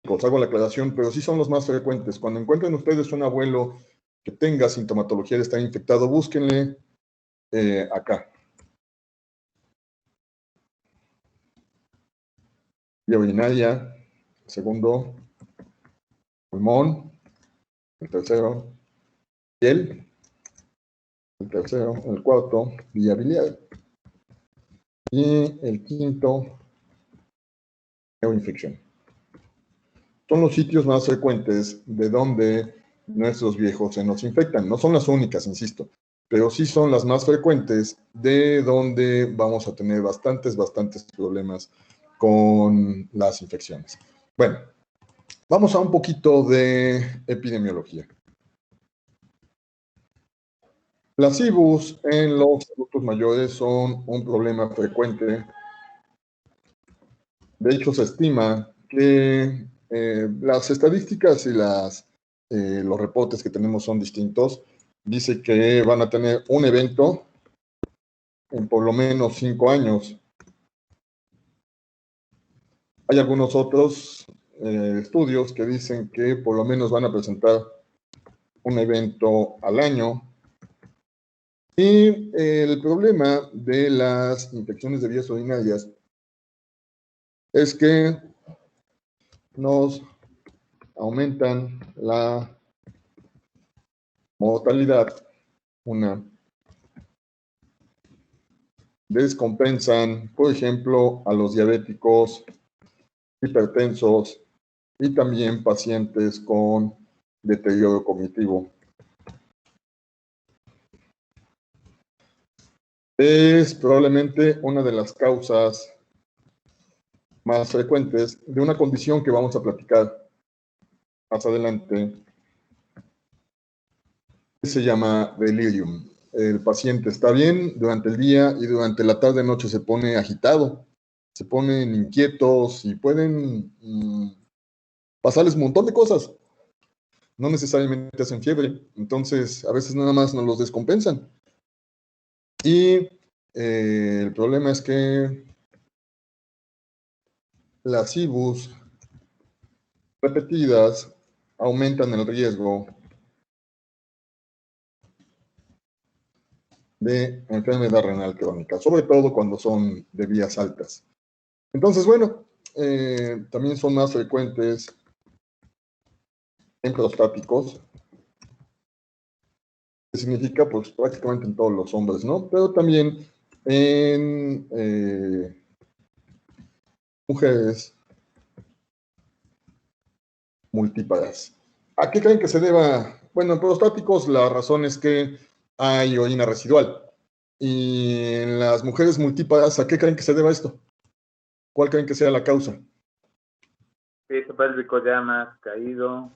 Os hago la aclaración, pero sí son los más frecuentes. Cuando encuentren ustedes un abuelo que tenga sintomatología de estar infectado, búsquenle acá. Vía urinaria, el segundo, pulmón, el tercero, piel, el tercero, el cuarto, vía biliar. Y el quinto, neuroinfección. Son los sitios más frecuentes de donde nuestros viejos se nos infectan. No son las únicas, insisto, pero sí son las más frecuentes de donde vamos a tener bastantes problemas con las infecciones. Bueno, vamos a un poquito de epidemiología. Las IBUs en los adultos mayores son un problema frecuente. De hecho, se estima que las estadísticas y los reportes que tenemos son distintos. Dice que van a tener un evento en por lo menos 5 años. Hay algunos otros estudios que dicen que por lo menos van a presentar un evento al año. Y el problema de las infecciones de vías urinarias es que nos aumentan la mortalidad, descompensan, por ejemplo, a los diabéticos, hipertensos y también pacientes con deterioro cognitivo. Es probablemente una de las causas más frecuentes de una condición que vamos a platicar más adelante, que se llama delirium. El paciente está bien durante el día y durante la tarde-noche se pone agitado, se ponen inquietos y pueden pasarles un montón de cosas. No necesariamente hacen fiebre, entonces a veces nada más nos los descompensan. Y el problema es que las IBUs repetidas aumentan el riesgo de enfermedad renal crónica, sobre todo cuando son de vías altas. Entonces, bueno, también son más frecuentes en prostáticos, que significa pues prácticamente en todos los hombres, ¿no? Pero también en mujeres multíparas. ¿A qué creen que se deba? Bueno, en prostáticos la razón es que hay orina residual. Y en las mujeres multíparas, ¿a qué creen que se deba esto? ¿Cuál creen que sea la causa? Piso pélvico ya más caído.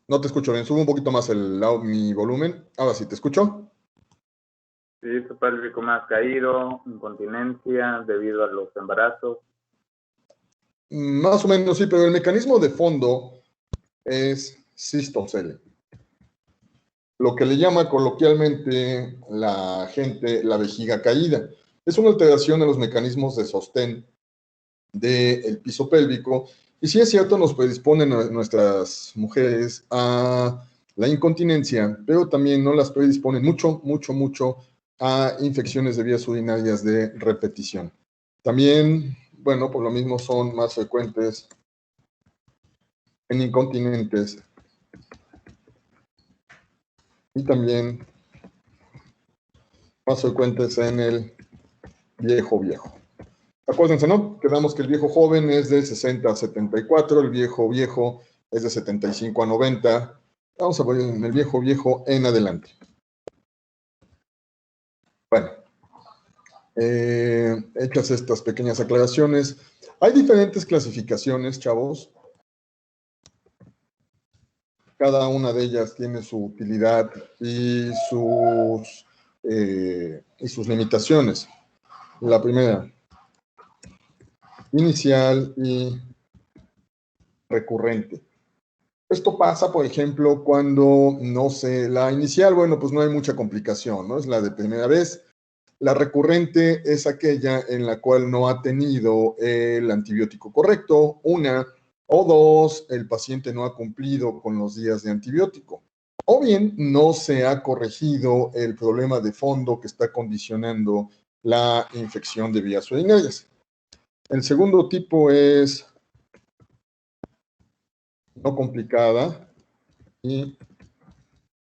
No te escucho bien, sube un poquito más mi volumen. Ahora sí, ¿te escucho? Piso pélvico más caído, incontinencia debido a los embarazos. Más o menos sí, pero el mecanismo de fondo es cistocele. Lo que le llama coloquialmente la gente la vejiga caída. Es una alteración de los mecanismos de sostén del piso pélvico. Y sí es cierto, nos predisponen a nuestras mujeres a la incontinencia, pero también no las predisponen mucho a infecciones de vías urinarias de repetición. También, bueno, por lo mismo son más frecuentes en incontinentes y también más frecuentes en el viejo. Acuérdense, ¿no? Quedamos que el viejo joven es de 60 a 74, el viejo es de 75 a 90. Vamos a ver en el viejo en adelante. Bueno, hechas estas pequeñas aclaraciones, hay diferentes clasificaciones, chavos. Cada una de ellas tiene su utilidad y sus limitaciones. La primera, inicial y recurrente. Esto pasa, por ejemplo, cuando, no sé, la inicial, bueno, pues no hay mucha complicación, ¿no? Es la de primera vez. La recurrente es aquella en la cual no ha tenido el antibiótico correcto, una, o dos, el paciente no ha cumplido con los días de antibiótico, o bien no se ha corregido el problema de fondo que está condicionando la infección de vías urinarias. El segundo tipo es no complicada y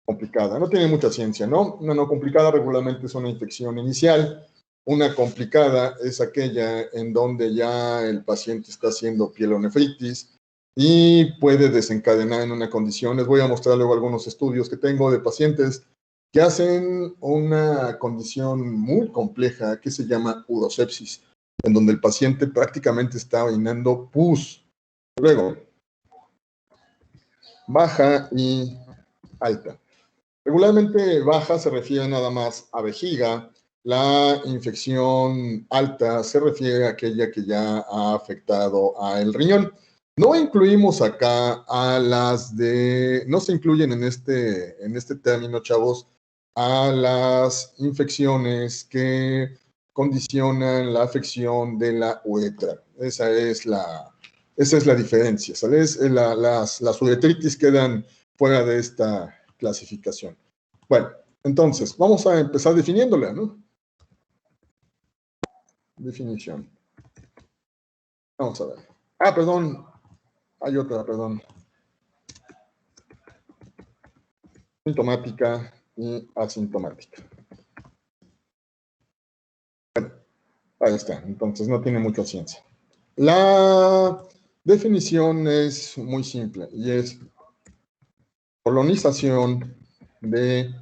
complicada. No tiene mucha ciencia, ¿no? Una no complicada regularmente es una infección inicial. Una complicada es aquella en donde ya el paciente está haciendo pielonefritis y puede desencadenar en una condición. Les voy a mostrar luego algunos estudios que tengo de pacientes que hacen una condición muy compleja que se llama urosepsis, en donde el paciente prácticamente está orinando pus. Luego, baja y alta. Regularmente baja se refiere nada más a vejiga. La infección alta se refiere a aquella que ya ha afectado al riñón. No incluimos acá a las de, no se incluyen en este término, chavos, a las infecciones que condicionan la afección de la uretra. Esa es la diferencia, ¿sabes? Las uretritis quedan fuera de esta clasificación. Bueno, entonces, vamos a empezar definiéndola, ¿no? Definición. Vamos a ver. Ah, perdón. Hay otra, perdón. Sintomática y asintomática. Bueno, ahí está. Entonces, no tiene mucha ciencia. La definición es muy simple y es colonización de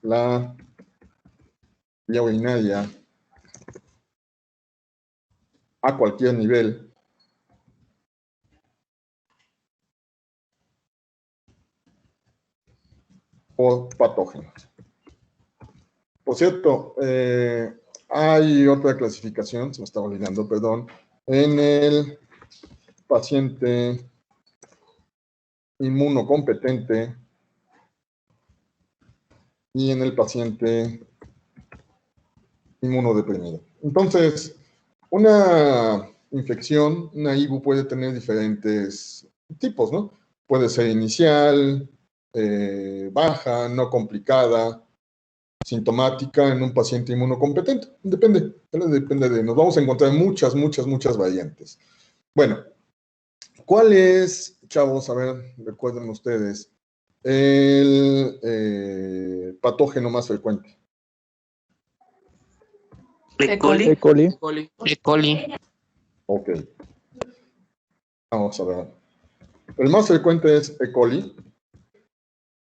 la vía urinaria a cualquier nivel por patógenos. Por cierto, hay otra clasificación, se me estaba olvidando, perdón, en el paciente inmunocompetente y en el paciente inmunodeprimido. Entonces, una infección, una IBU puede tener diferentes tipos, ¿no? Puede ser inicial, baja, no complicada, sintomática en un paciente inmunocompetente. Depende de, nos vamos a encontrar muchas variantes. Bueno, ¿cuál es, chavos, a ver, recuerden ustedes, el patógeno más frecuente? E. coli. E. coli. E. coli. Ok. Vamos a ver. El más frecuente es E. coli.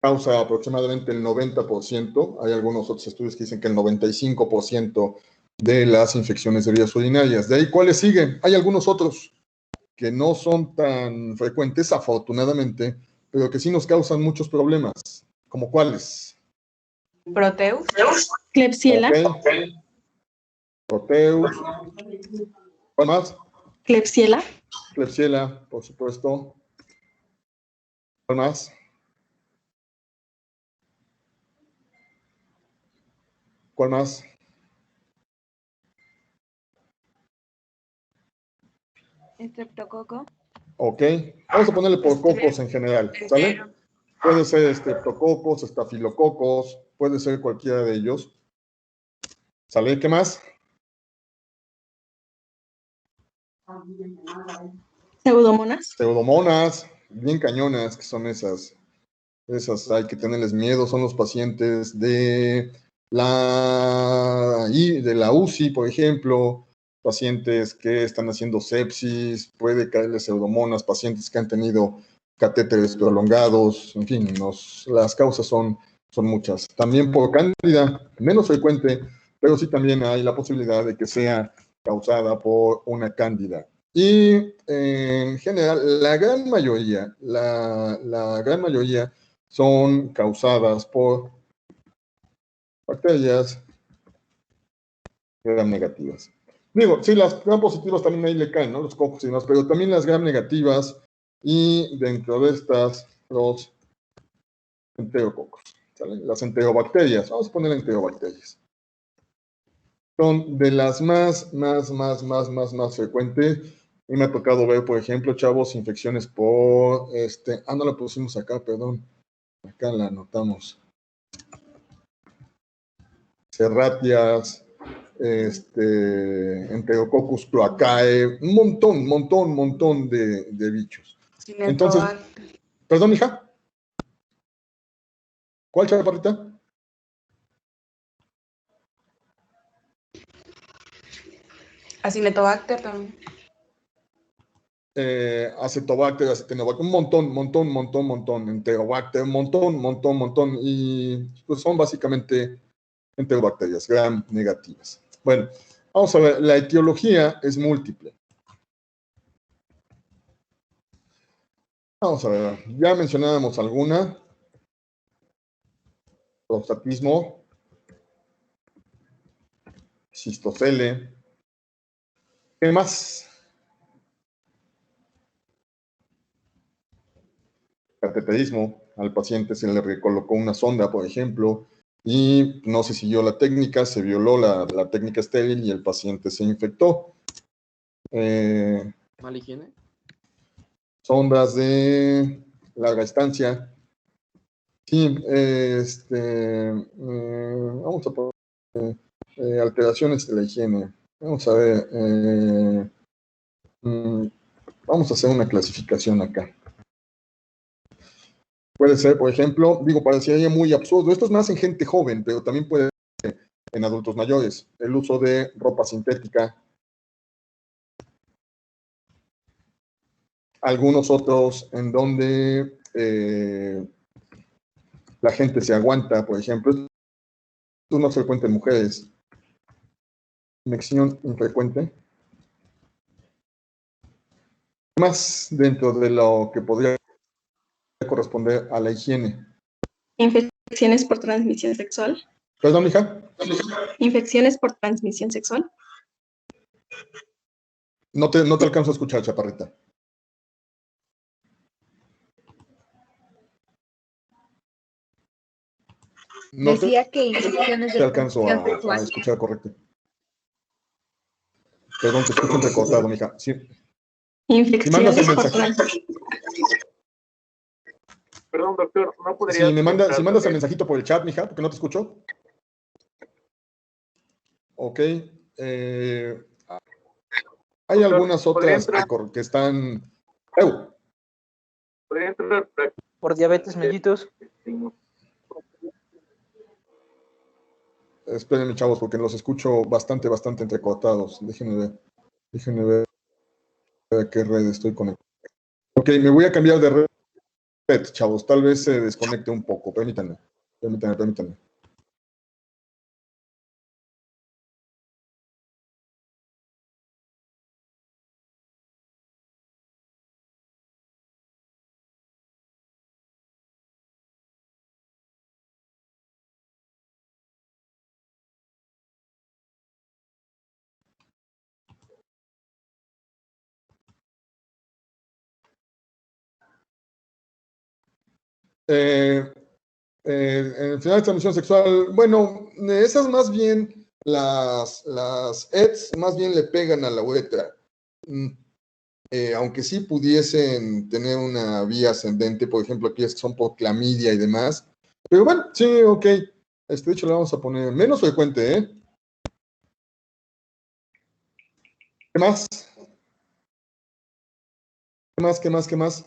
Causa aproximadamente el 90%. Hay algunos otros estudios que dicen que el 95% de las infecciones de vías urinarias. De ahí, ¿cuáles siguen? Hay algunos otros que no son tan frecuentes, afortunadamente, pero que sí nos causan muchos problemas. ¿Como cuáles? Proteus. Klebsiella. Okay. Proteus. ¿Cuál más? Klebsiella. Klebsiella, por supuesto. ¿Cuál más? ¿Cuál más? Estreptococo. Ok. Vamos a ponerle por cocos en general, ¿sale? Puede ser estreptococos, estafilococos, puede ser cualquiera de ellos. ¿Sale? ¿Qué más? Pseudomonas. Pseudomonas, bien cañonas, que son esas. Esas hay que tenerles miedo, son los pacientes de la UCI, por ejemplo, pacientes que están haciendo sepsis, puede caerles pseudomonas, pacientes que han tenido catéteres prolongados, en fin, las causas son muchas. También por cándida, menos frecuente, pero sí también hay la posibilidad de que sea causada por una cándida. Y en general, la gran mayoría son causadas por bacterias gram negativas. Digo, sí, las gram positivas también ahí le caen, ¿no? Los cocos y demás, pero también las gram negativas y dentro de estas los enterococos, ¿sale? Las enterobacterias, vamos a poner enterobacterias. son de las más frecuentes. Y me ha tocado ver, por ejemplo, chavos, infecciones por, no la pusimos acá, perdón. Acá la anotamos. Serratias, Enterococcus cloacae, un montón de bichos. Entonces, perdón, hija. ¿Cuál, chaparrita? Acinetobacter también. Acetobacter, acetinobacter, un montón, enterobacter, un montón, y pues son básicamente enterobacterias, gram negativas. Bueno, vamos a ver, la etiología es múltiple. Vamos a ver, ya mencionábamos alguna. Prostatismo, cistocele. ¿Qué más? Cateterismo. Al paciente se le recolocó una sonda, por ejemplo, y no se siguió la técnica, se violó la técnica estéril y el paciente se infectó. ¿Mala higiene? Sondas de larga estancia. Sí, vamos a poner alteraciones de la higiene. Vamos a ver. Vamos a hacer una clasificación acá. Puede ser, por ejemplo, parecería muy absurdo. Esto es más en gente joven, pero también puede ser en adultos mayores. El uso de ropa sintética. Algunos otros en donde la gente se aguanta, por ejemplo. Esto es más frecuente en mujeres. Infección infrecuente. Más dentro de lo que podría corresponder a la higiene. Infecciones por transmisión sexual. Perdón, hija. Infecciones por transmisión sexual. No te alcanzo a escuchar, chaparrita. No Decía que infecciones te de alcanzo transmisión a sexual. escuchar correcto. Perdón, te escucho entrecortado, mija. Sí. Infecciones por transmisión. Perdón, doctor, ¿no podría... Si mandas el mensajito por el chat, mija, porque no te escucho. Ok. Hay algunas otras que están... ¿Podría entrar Por diabetes mellitus. Espérenme, chavos, porque los escucho bastante entrecortados. Déjenme ver a qué red estoy conectado. Ok, me voy a cambiar de red, chavos. Tal vez se desconecte un poco. Permítanme. Enfermedad de transmisión sexual, bueno, esas más bien, las EDS más bien le pegan a la uretra. Aunque sí pudiesen tener una vía ascendente, por ejemplo, aquellas que son por clamidia y demás. Pero bueno, sí, ok. De hecho, le vamos a poner menos frecuente, ¿eh? ¿Qué más? ¿Qué más?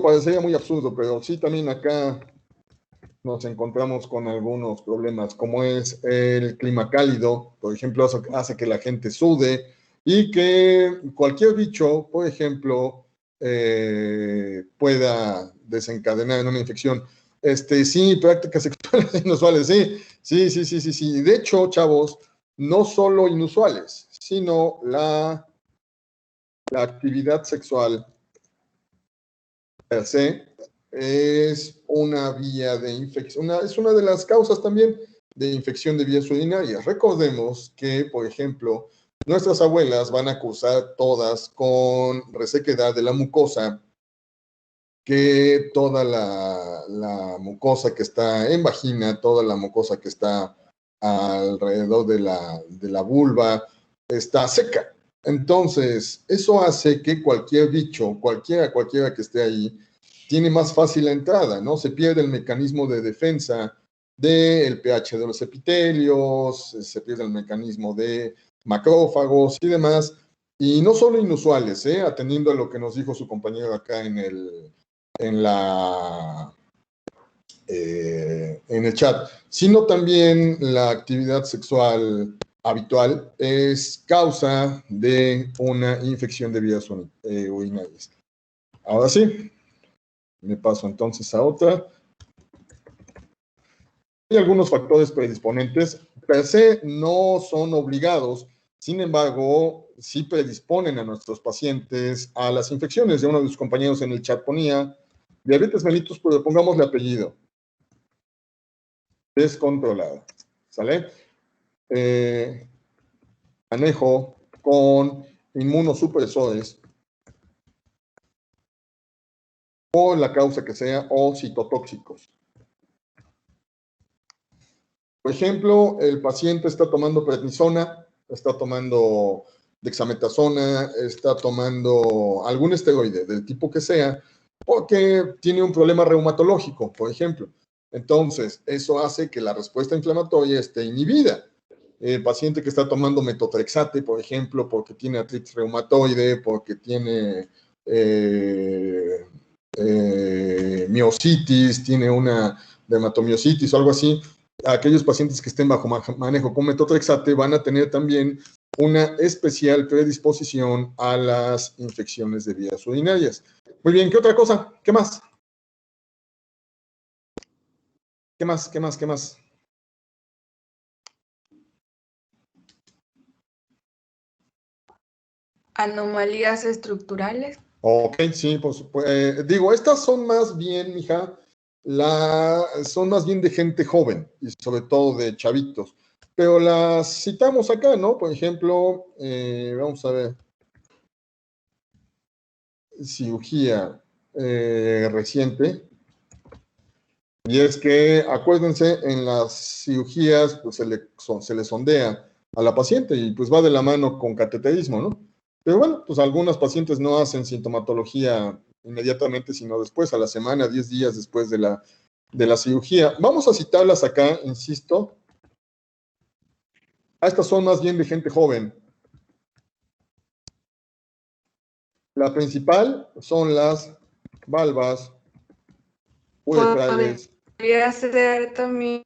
Parecería muy absurdo, pero sí también acá nos encontramos con algunos problemas, como es el clima cálido, por ejemplo, hace que la gente sude y que cualquier bicho, por ejemplo, pueda desencadenar en una infección. Sí, prácticas sexuales inusuales, sí. De hecho, chavos, no solo inusuales, sino la actividad sexual per se es una vía de infección, es una de las causas también de infección de vías urinarias. Recordemos que, por ejemplo, nuestras abuelas van a cursar todas con resequedad de la mucosa, que toda la mucosa que está en vagina, toda la mucosa que está alrededor de la vulva está seca. Entonces, eso hace que cualquier bicho, cualquiera que esté ahí, tiene más fácil la entrada, ¿no? Se pierde el mecanismo de defensa del pH de los epitelios, se pierde el mecanismo de macrófagos y demás, y no solo inusuales, atendiendo a lo que nos dijo su compañero acá en el chat, sino también la actividad sexual habitual es causa de una infección de vías urinarias. Ahora sí, me paso entonces a otra. Hay algunos factores predisponentes, per se no son obligados, sin embargo, sí predisponen a nuestros pacientes a las infecciones. Ya uno de sus compañeros en el chat ponía diabetes mellitus, pero pongámosle apellido. Descontrolada. ¿Sale? Manejo con inmunosupresores o la causa que sea, o citotóxicos. Por ejemplo, el paciente está tomando prednisona, está tomando dexametasona, está tomando algún esteroide del tipo que sea, porque tiene un problema reumatológico, por ejemplo. Entonces, eso hace que la respuesta inflamatoria esté inhibida. El paciente que está tomando metotrexate, por ejemplo, porque tiene artritis reumatoide, porque tiene miositis, tiene una dermatomiositis o algo así, aquellos pacientes que estén bajo manejo con metotrexate van a tener también una especial predisposición a las infecciones de vías urinarias. Muy bien, ¿qué otra cosa? ¿Qué más? ¿Qué más? ¿Qué más? ¿Qué más? Anomalías estructurales. Ok, sí, pues, digo, estas son más bien, mija, son más bien de gente joven y sobre todo de chavitos, pero las citamos acá, ¿no? Por ejemplo, vamos a ver, cirugía reciente, y es que, acuérdense, en las cirugías pues, se le sondea a la paciente y pues va de la mano con cateterismo, ¿no? Pero bueno, pues algunos pacientes no hacen sintomatología inmediatamente, sino después, a la semana, 10 días después de la cirugía. Vamos a citarlas acá, insisto. Estas son más bien de gente joven. La principal son las valvas uretrales. Podría ser también.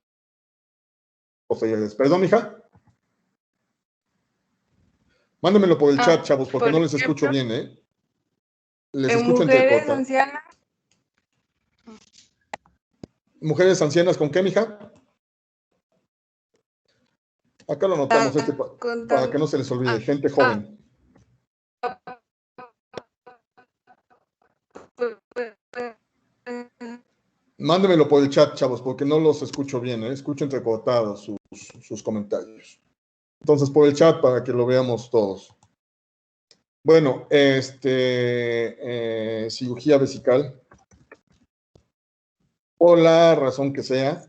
Perdón, hija. Mándamelo por el chat, chavos, porque por no les escucho ejemplo, bien, ¿eh? Les en escucho mujeres entrecortado. ancianas. ¿Mujeres ancianas con qué, mija? Acá lo anotamos para que no se les olvide. Gente joven. Mándemelo por el chat, chavos, porque no los escucho bien, ¿eh? Escucho entrecortados sus comentarios. Entonces, por el chat para que lo veamos todos. Bueno, cirugía vesical. Por la razón que sea,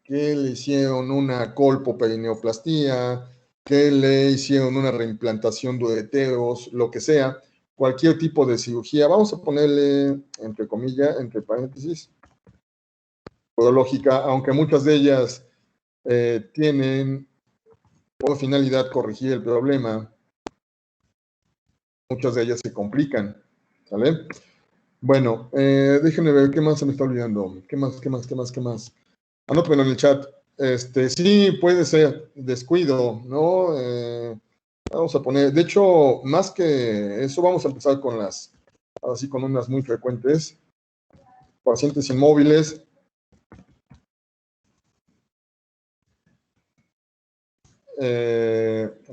que le hicieron una colpoperineoplastía, que le hicieron una reimplantación de ureteros, lo que sea, cualquier tipo de cirugía, vamos a ponerle, entre comillas, entre paréntesis, urológica, aunque muchas de ellas tienen por finalidad corregir el problema, muchas de ellas se complican, ¿sale? Bueno, déjenme ver qué más se me está olvidando, qué más. Anótenmelo en el chat. Sí, puede ser descuido, ¿no? Vamos a poner, de hecho, más que eso, vamos a empezar con así con unas muy frecuentes. Pacientes inmóviles.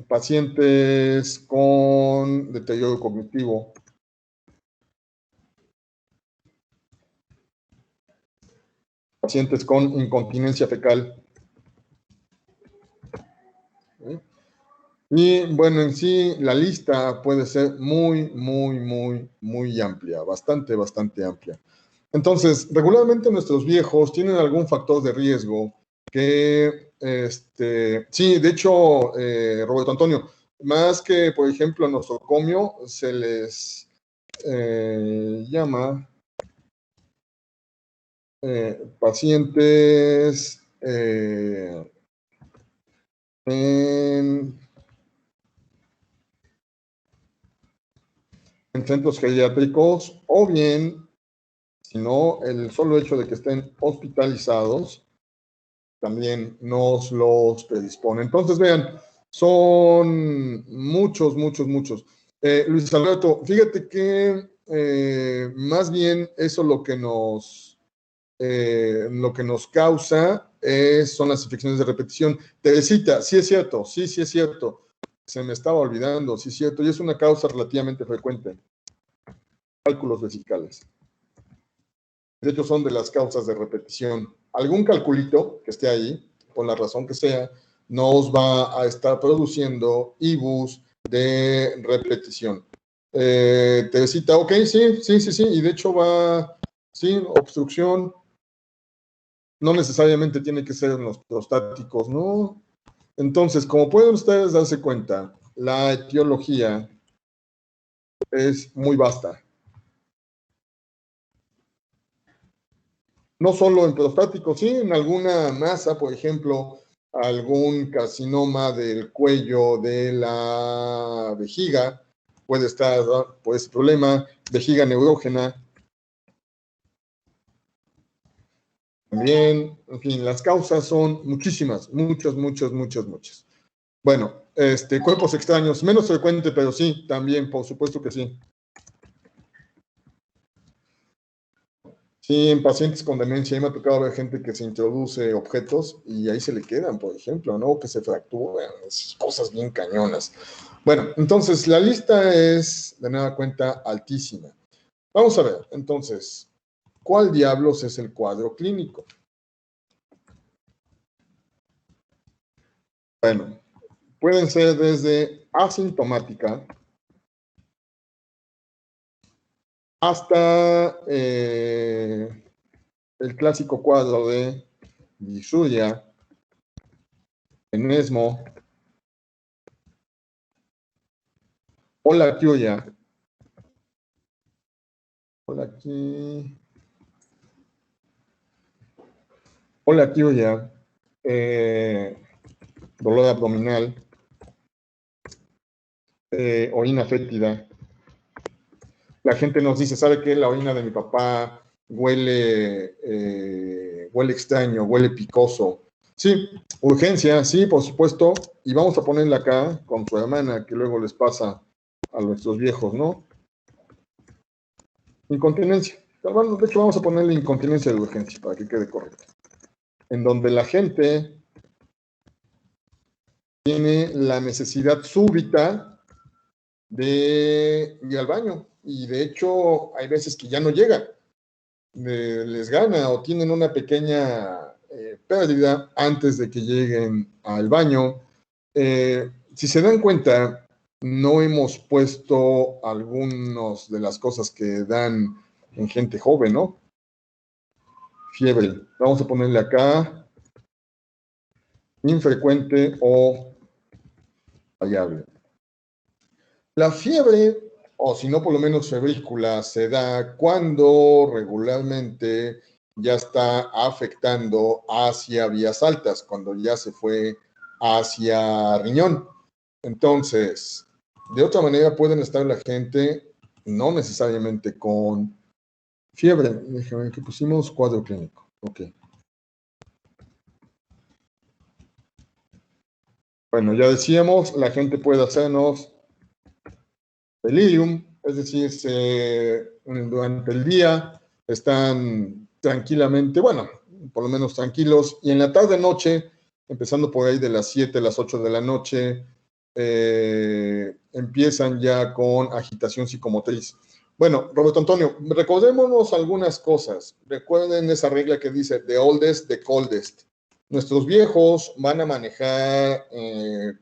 Pacientes con deterioro cognitivo. Pacientes con incontinencia fecal. ¿Sí? Y bueno, en sí, la lista puede ser muy amplia, bastante amplia. Entonces, regularmente nuestros viejos tienen algún factor de riesgo que, sí, de hecho, Roberto Antonio, más que, por ejemplo, nosocomio, se les llama pacientes en centros geriátricos, o bien, si no, el solo hecho de que estén hospitalizados también nos los predispone. Entonces, vean, son muchos. Luis Alberto, fíjate que más bien eso lo que nos causa son las infecciones de repetición. Teresita, sí es cierto, sí es cierto. Se me estaba olvidando, sí es cierto, y es una causa relativamente frecuente. Cálculos vesicales. De hecho, son de las causas de repetición. Algún calculito que esté ahí, por la razón que sea, nos va a estar produciendo IBUs de repetición. Teresita, ok, sí, y de hecho va, sí, obstrucción. No necesariamente tiene que ser en los prostáticos, ¿no? Entonces, como pueden ustedes darse cuenta, la etiología es muy vasta. No solo en prostáticos, sí, en alguna masa, por ejemplo, algún carcinoma del cuello de la vejiga puede estar por ese problema, vejiga neurógena. También, en fin, las causas son muchísimas, muchas. Bueno, cuerpos extraños, menos frecuente, pero sí, también, por supuesto que sí. Sí, en pacientes con demencia, a mí me ha tocado ver gente que se introduce objetos y ahí se le quedan, por ejemplo, ¿no? Que se fracturan, esas cosas bien cañonas. Bueno, entonces, la lista es, de nueva cuenta, altísima. Vamos a ver, entonces, ¿cuál diablos es el cuadro clínico? Bueno, pueden ser desde asintomática hasta el clásico cuadro de disuria, enesmo, olaquiuria, dolor abdominal, orina fétida. La gente nos dice, ¿sabe qué? La orina de mi papá huele extraño, huele picoso. Sí, urgencia, sí, por supuesto. Y vamos a ponerla acá con su hermana, que luego les pasa a nuestros viejos, ¿no? Incontinencia. Bueno, de hecho, vamos a ponerle incontinencia de urgencia para que quede correcto. En donde la gente tiene la necesidad súbita de ir al baño. Y de hecho, hay veces que ya no llegan. Les gana o tienen una pequeña pérdida antes de que lleguen al baño. Si se dan cuenta, no hemos puesto algunas de las cosas que dan en gente joven, ¿no? Fiebre. Vamos a ponerle acá infrecuente o variable. La fiebre, o si no por lo menos febrícula, se da cuando regularmente ya está afectando hacia vías altas, cuando ya se fue hacia riñón. Entonces, de otra manera pueden estar la gente no necesariamente con fiebre. Déjame ver que pusimos cuadro clínico. Ok. Bueno, ya decíamos, la gente puede hacernos delirium, es decir, durante el día están tranquilamente, bueno, por lo menos tranquilos, y en la tarde-noche, empezando por ahí de las 7, las 8 de la noche, empiezan ya con agitación psicomotriz. Bueno, Roberto Antonio, recordémonos algunas cosas. Recuerden esa regla que dice the oldest, the coldest. Nuestros viejos van a manejar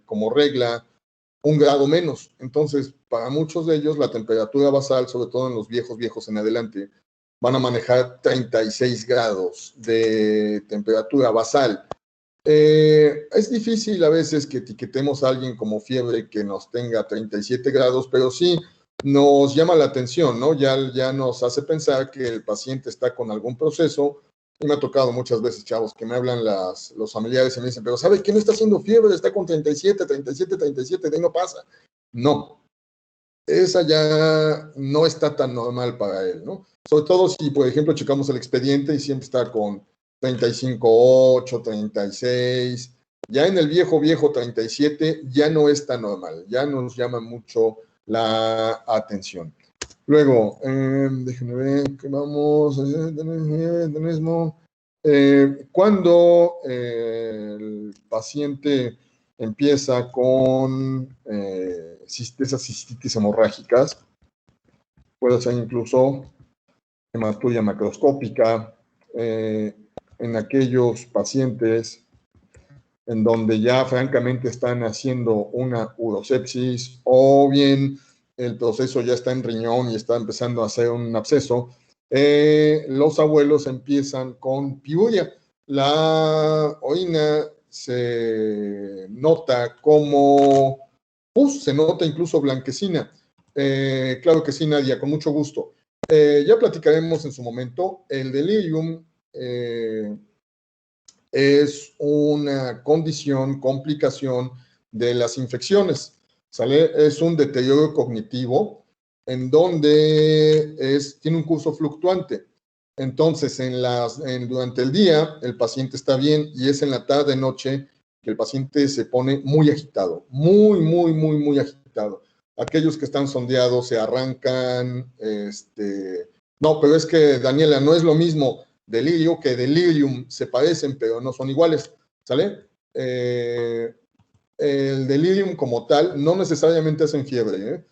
como regla 1 grado menos. Entonces, para muchos de ellos, la temperatura basal, sobre todo en los viejos en adelante, van a manejar 36 grados de temperatura basal. Es difícil a veces que etiquetemos a alguien como fiebre que nos tenga 37 grados, pero sí nos llama la atención, ¿no? Ya nos hace pensar que el paciente está con algún proceso. Y me ha tocado muchas veces, chavos, que me hablan los familiares y me dicen, pero ¿sabe qué no está haciendo fiebre? Está con 37, de ahí no pasa. No, esa ya no está tan normal para él, ¿no? Sobre todo si, por ejemplo, checamos el expediente y siempre está con 35,8, 36. Ya en el viejo 37 ya no es tan normal, ya nos llama mucho la atención. Luego, déjenme ver, ¿qué vamos? Cuando el paciente empieza con esas cistitis hemorrágicas, puede ser incluso hematuria macroscópica, en aquellos pacientes en donde ya francamente están haciendo una urosepsis o bien el proceso ya está en riñón y está empezando a hacer un absceso, los abuelos empiezan con piuria. La orina se nota como pus, se nota incluso blanquecina. Claro que sí, Nadia, con mucho gusto. Ya platicaremos en su momento. El delirium es una condición, complicación de las infecciones, ¿sale? Es un deterioro cognitivo en donde tiene un curso fluctuante. Entonces, durante el día el paciente está bien y es en la tarde-noche que el paciente se pone muy agitado, muy agitado. Aquellos que están sondeados se arrancan, no, pero es que, Daniela, no es lo mismo delirio que delirium, se parecen, pero no son iguales, ¿sale? El delirium como tal no necesariamente hacen fiebre,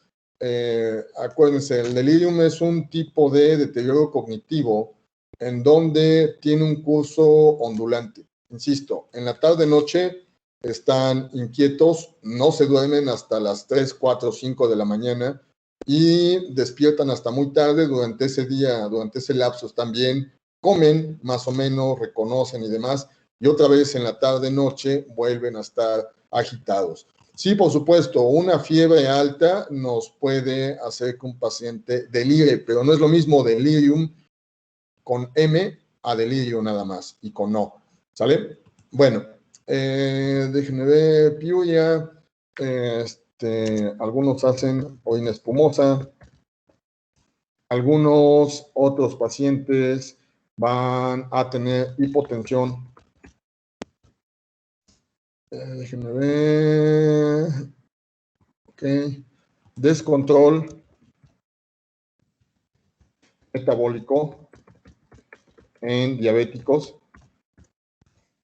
acuérdense, el delirium es un tipo de deterioro cognitivo en donde tiene un curso ondulante. Insisto, en la tarde-noche están inquietos, no se duermen hasta las 3, 4, 5 de la mañana y despiertan hasta muy tarde durante ese día, durante ese lapso están bien, comen más o menos, reconocen y demás, y otra vez en la tarde-noche vuelven a estar agitados. Sí, por supuesto, una fiebre alta nos puede hacer que un paciente delire, pero no es lo mismo delirium con M a delirio nada más y con O, ¿sale? Bueno, déjenme ver, piuria, algunos hacen orina espumosa, algunos otros pacientes van a tener hipotensión. Déjenme ver. Ok. Descontrol metabólico en diabéticos.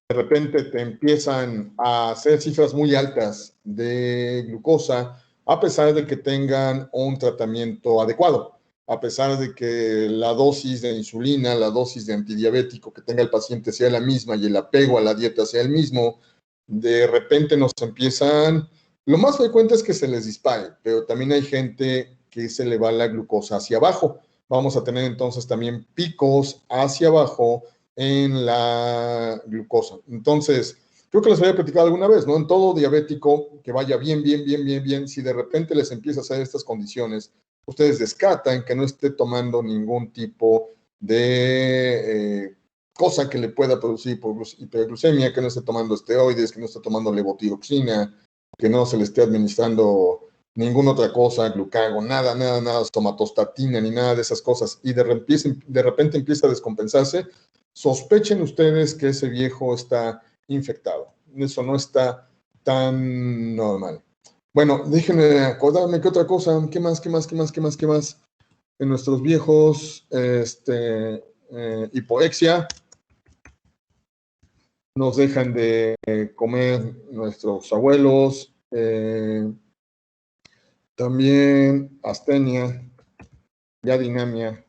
De repente te empiezan a hacer cifras muy altas de glucosa, a pesar de que tengan un tratamiento adecuado, a pesar de que la dosis de insulina, la dosis de antidiabético que tenga el paciente sea la misma y el apego a la dieta sea el mismo, de repente nos empiezan, lo más frecuente es que se les dispare, pero también hay gente que se le va la glucosa hacia abajo. Vamos a tener entonces también picos hacia abajo en la glucosa. Entonces, creo que les había platicado alguna vez, ¿no? En todo diabético que vaya bien, si de repente les empieza a hacer estas condiciones, ustedes descartan que no esté tomando ningún tipo de cosa que le pueda producir hiperglucemia, que no esté tomando esteroides, que no esté tomando levotiroxina, que no se le esté administrando ninguna otra cosa, glucagon, nada, somatostatina, ni nada de esas cosas, y de repente empieza a descompensarse, sospechen ustedes que ese viejo está infectado. Eso no está tan normal. Bueno, déjenme acordarme qué otra cosa, qué más. En nuestros viejos, hipoxia, nos dejan de comer nuestros abuelos, también astenia, diadinamia.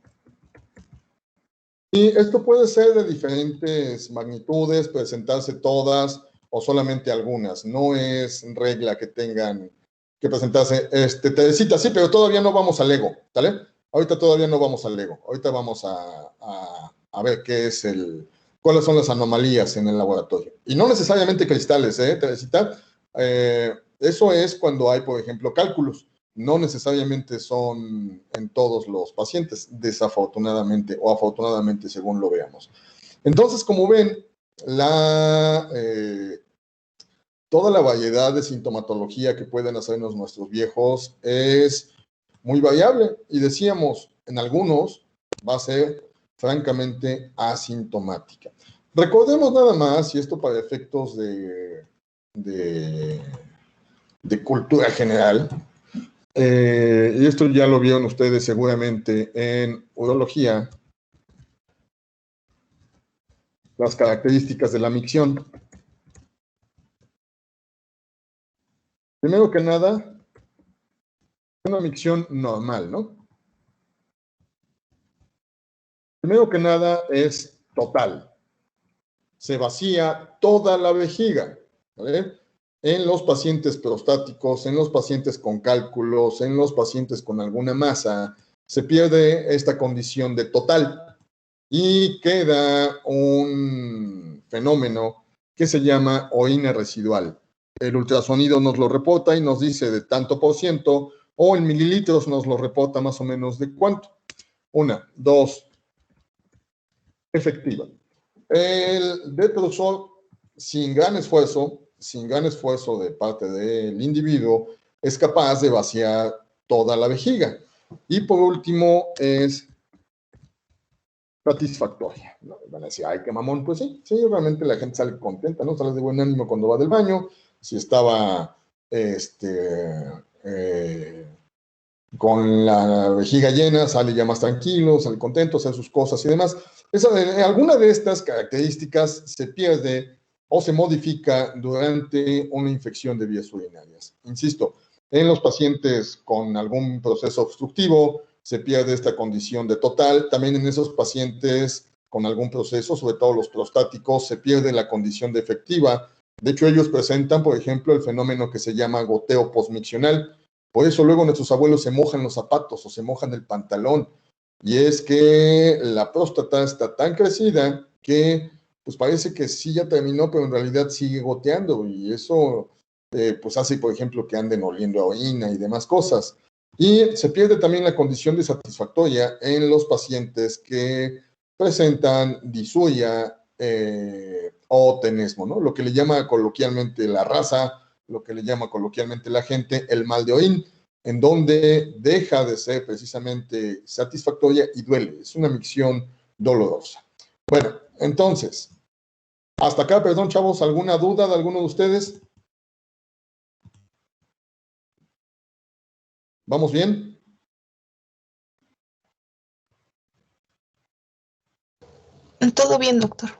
Y esto puede ser de diferentes magnitudes, presentarse todas o solamente algunas. No es regla que tengan que presentarse. Teresita, sí, pero todavía no vamos al ego, ¿vale? Ahorita todavía no vamos al ego. Ahorita vamos a ver qué es cuáles son las anomalías en el laboratorio. Y no necesariamente cristales, Teresita. Eso es cuando hay, por ejemplo, cálculos. No necesariamente son en todos los pacientes, desafortunadamente o afortunadamente, según lo veamos. Entonces, como ven, toda la variedad de sintomatología que pueden hacernos nuestros viejos es muy variable. Y decíamos, en algunos va a ser francamente asintomática. Recordemos nada más, y esto para efectos de cultura general, y esto ya lo vieron ustedes seguramente en urología, las características de la micción. Primero que nada, una micción normal, ¿no? Primero que nada es total. Se vacía toda la vejiga, ¿vale? En los pacientes prostáticos, en los pacientes con cálculos, en los pacientes con alguna masa, se pierde esta condición de total y queda un fenómeno que se llama orina residual. El ultrasonido nos lo reporta y nos dice de tanto por ciento, o en mililitros nos lo reporta más o menos de cuánto. 1, 2, efectiva. El detrusor, sin gran esfuerzo de parte del individuo, es capaz de vaciar toda la vejiga. Y por último, es satisfactoria, ¿no? Van a decir, ay, qué mamón. Pues sí, realmente la gente sale contenta, ¿no? Sale de buen ánimo cuando va del baño. Si estaba con la vejiga llena, sale ya más tranquilo, sale contento, hace sus cosas y demás. Alguna de estas características se pierde o se modifica durante una infección de vías urinarias. Insisto, en los pacientes con algún proceso obstructivo se pierde esta condición de total. También en esos pacientes con algún proceso, sobre todo los prostáticos, se pierde la condición de efectiva. De hecho, ellos presentan, por ejemplo, el fenómeno que se llama goteo postmiccional. Por eso luego nuestros abuelos se mojan los zapatos o se mojan el pantalón. Y es que la próstata está tan crecida que pues parece que sí ya terminó, pero en realidad sigue goteando. Y eso pues hace, por ejemplo, que anden oliendo a orina y demás cosas. Y se pierde también la condición de satisfactoria en los pacientes que presentan disuria o tenesmo, ¿no? Lo que le llama coloquialmente la raza, lo que le llama coloquialmente la gente el mal de orín, en donde deja de ser precisamente satisfactoria y duele. Es una micción dolorosa. Bueno, entonces, hasta acá, perdón, chavos, ¿alguna duda de alguno de ustedes? ¿Vamos bien? Todo bien, doctor.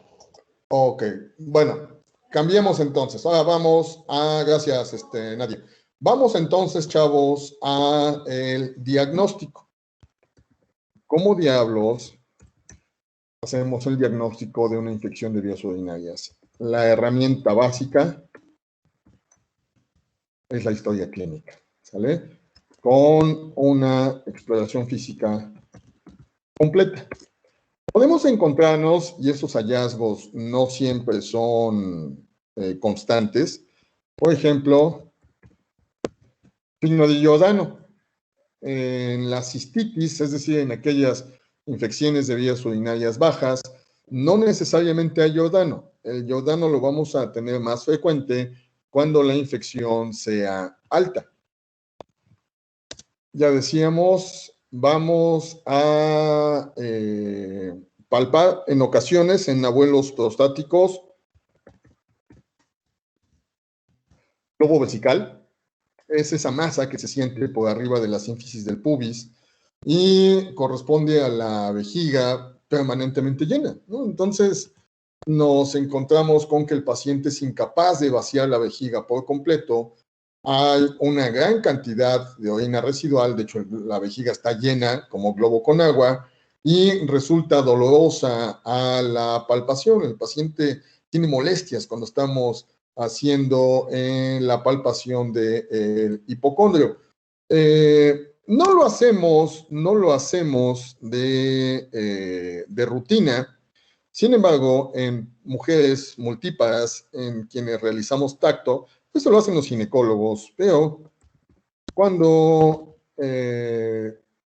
Ok, bueno, cambiemos entonces. Ahora vamos a, gracias, Nadia. Vamos entonces, chavos, a el diagnóstico. ¿Cómo diablos hacemos el diagnóstico de una infección de vías urinarias? La herramienta básica es la historia clínica, ¿sale? Con una exploración física completa. Podemos encontrarnos, y esos hallazgos no siempre son constantes, por ejemplo, signo de Giordano. En la cistitis, es decir, en aquellas infecciones de vías urinarias bajas, no necesariamente hay Giordano. El Giordano lo vamos a tener más frecuente cuando la infección sea alta. Ya decíamos, vamos a palpar en ocasiones en abuelos prostáticos globo vesical. Es esa masa que se siente por arriba de la sínfisis del pubis y corresponde a la vejiga permanentemente llena, ¿no? Entonces nos encontramos con que el paciente es incapaz de vaciar la vejiga por completo. Hay una gran cantidad de orina residual, de hecho la vejiga está llena como globo con agua y resulta dolorosa a la palpación. El paciente tiene molestias cuando estamos haciendo la palpación del hipocondrio. No lo hacemos de rutina, Sin embargo, en mujeres multíparas, en quienes realizamos tacto, esto lo hacen los ginecólogos, pero cuando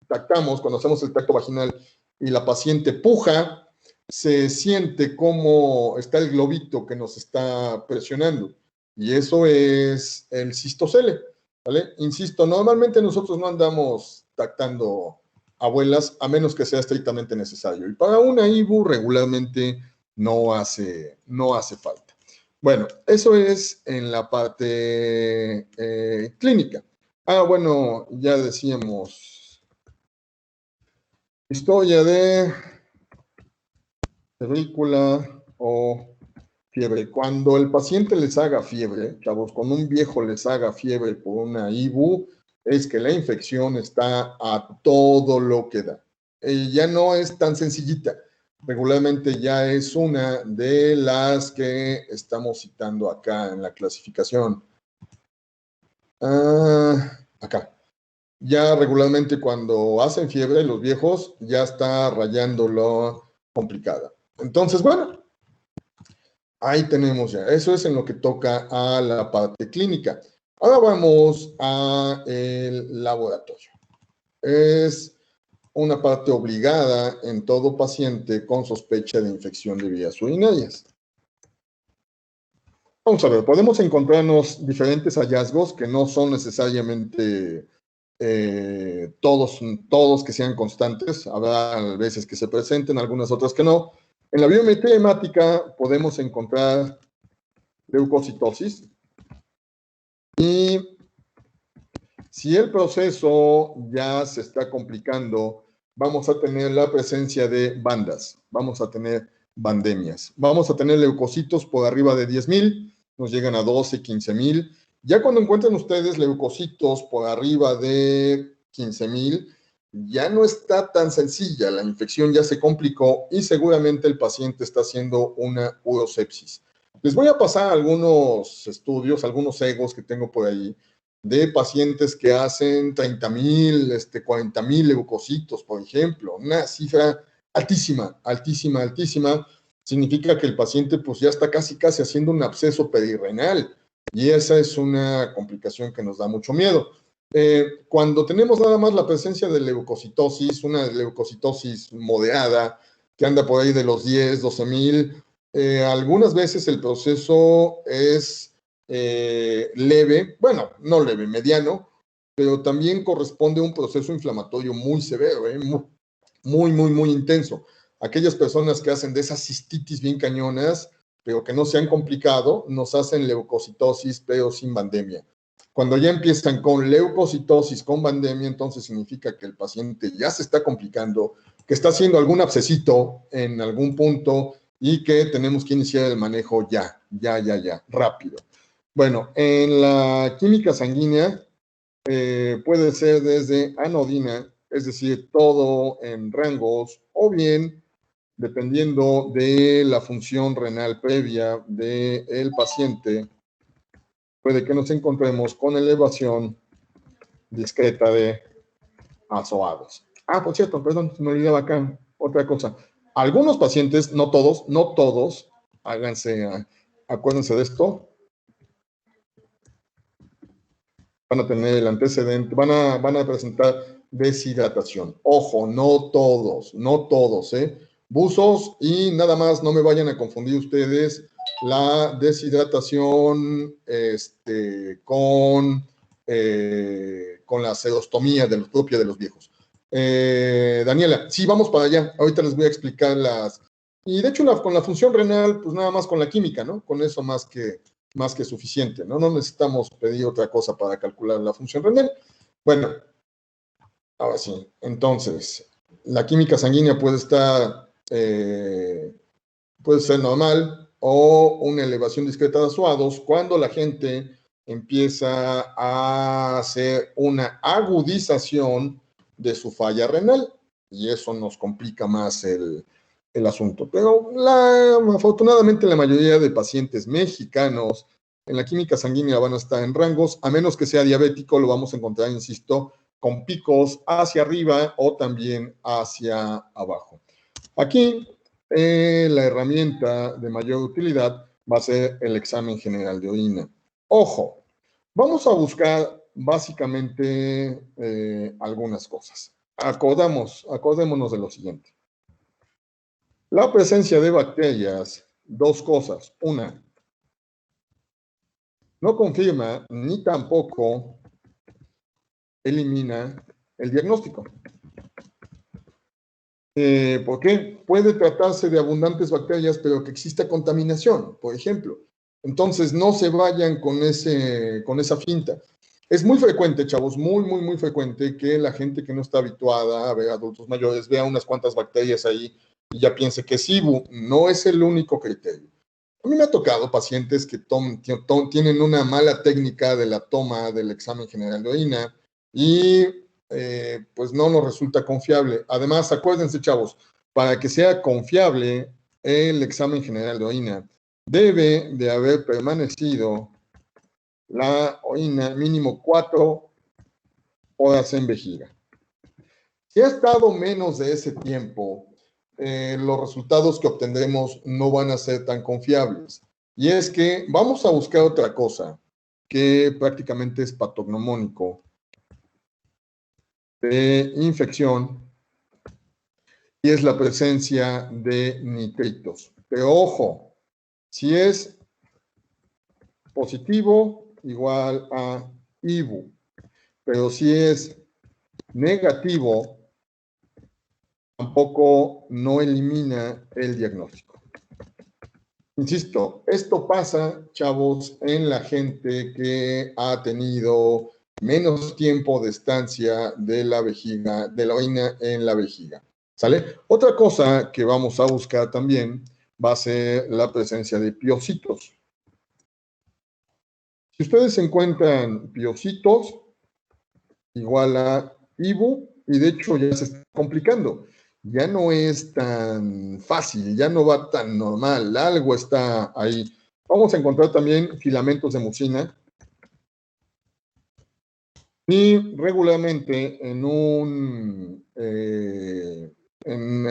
tactamos, cuando hacemos el tacto vaginal y la paciente puja, se siente como está el globito que nos está presionando. Y eso es el cistocele, ¿vale? Insisto, normalmente nosotros no andamos tactando abuelas a menos que sea estrictamente necesario. Y para una IBU regularmente no hace falta. Bueno, eso es en la parte clínica. Bueno, ya decíamos, historia de febrícula o fiebre. Cuando el paciente les haga fiebre, chavos, cuando un viejo les haga fiebre por una IBU, es que la infección está a todo lo que da. Ya no es tan sencillita. Regularmente ya es una de las que estamos citando acá en la clasificación. Acá. Ya regularmente cuando hacen fiebre, los viejos ya está rayando lo complicada. Entonces, bueno, ahí tenemos ya. Eso es en lo que toca a la parte clínica. Ahora vamos al laboratorio. Es una parte obligada en todo paciente con sospecha de infección de vías urinarias. Vamos a ver, podemos encontrarnos diferentes hallazgos que no son necesariamente todos que sean constantes. Habrá veces que se presenten, algunas otras que no. En la biometría hemática podemos encontrar leucocitosis. Y si el proceso ya se está complicando, vamos a tener la presencia de bandas, vamos a tener bandemias, vamos a tener leucocitos por arriba de 10,000, nos llegan a 12, 15,000. Ya cuando encuentren ustedes leucocitos por arriba de 15,000, ya no está tan sencilla, la infección ya se complicó y seguramente el paciente está haciendo una urosepsis. Les voy a pasar algunos estudios, algunos egos que tengo por ahí, de pacientes que hacen 30,000, 40,000 leucocitos, por ejemplo. Una cifra altísima, altísima, altísima. Significa que el paciente pues ya está casi haciendo un absceso perirrenal. Y esa es una complicación que nos da mucho miedo. Cuando tenemos nada más la presencia de leucocitosis, una leucocitosis moderada, que anda por ahí de los 10, 12,000, algunas veces el proceso es leve, bueno, no leve, mediano, pero también corresponde a un proceso inflamatorio muy severo, muy intenso. Aquellas personas que hacen de esas cistitis bien cañonas, pero que no se han complicado, nos hacen leucocitosis, pero sin bandemia. Cuando ya empiezan con leucocitosis, con bandemia, entonces significa que el paciente ya se está complicando, que está haciendo algún abscesito en algún punto y que tenemos que iniciar el manejo ya, rápido. Bueno, en la química sanguínea puede ser desde anodina, es decir, todo en rangos, o bien, dependiendo de la función renal previa del paciente, puede que nos encontremos con elevación discreta de azoados. Por cierto, perdón, se me olvidaba acá otra cosa. Algunos pacientes, no todos, acuérdense de esto, van a tener el antecedente, van a presentar deshidratación. Ojo, no todos, buzos, y nada más no me vayan a confundir ustedes la deshidratación con la serostomía propia de los viejos. Daniela, sí, vamos para allá. Ahorita les voy a explicar las... Y de hecho, con la función renal, pues nada más con la química, ¿no? Con eso más que suficiente, ¿no? No necesitamos pedir otra cosa para calcular la función renal. Bueno, ahora sí. Entonces, la química sanguínea puede ser normal o una elevación discreta de azoados cuando la gente empieza a hacer una agudización de su falla renal, y eso nos complica más el asunto. Pero afortunadamente la mayoría de pacientes mexicanos en la química sanguínea van a estar en rangos, a menos que sea diabético, lo vamos a encontrar, insisto, con picos hacia arriba o también hacia abajo. Aquí la herramienta de mayor utilidad va a ser el examen general de orina. Ojo, vamos a buscar básicamente algunas cosas. Acordémonos de lo siguiente. La presencia de bacterias, dos cosas. Una, no confirma ni tampoco elimina el diagnóstico. ¿Por qué? Puede tratarse de abundantes bacterias, pero que exista contaminación, por ejemplo. Entonces, no se vayan con esa finta. Es muy frecuente, chavos, muy frecuente que la gente que no está habituada a ver adultos mayores vea unas cuantas bacterias ahí y ya piense que es IBU. No es el único criterio. A mí me ha tocado pacientes que tienen una mala técnica de la toma del examen general de orina y pues no nos resulta confiable. Además, acuérdense, chavos, para que sea confiable el examen general de orina, debe de haber permanecido la orina mínimo 4 horas en vejiga. Si ha estado menos de ese tiempo, los resultados que obtendremos no van a ser tan confiables. Y es que vamos a buscar otra cosa que prácticamente es patognomónico de infección y es la presencia de nitritos. Pero ojo, si es positivo, igual a IBU. Pero si es negativo, tampoco no elimina el diagnóstico. Insisto, esto pasa, chavos, en la gente que ha tenido menos tiempo de estancia de la vejiga, de la orina en la vejiga. ¿Sale? Otra cosa que vamos a buscar también va a ser la presencia de piocitos. Si ustedes encuentran piocitos, igual a IBU, y de hecho ya se está complicando. Ya no es tan fácil, ya no va tan normal, algo está ahí. Vamos a encontrar también filamentos de mucina. Y regularmente en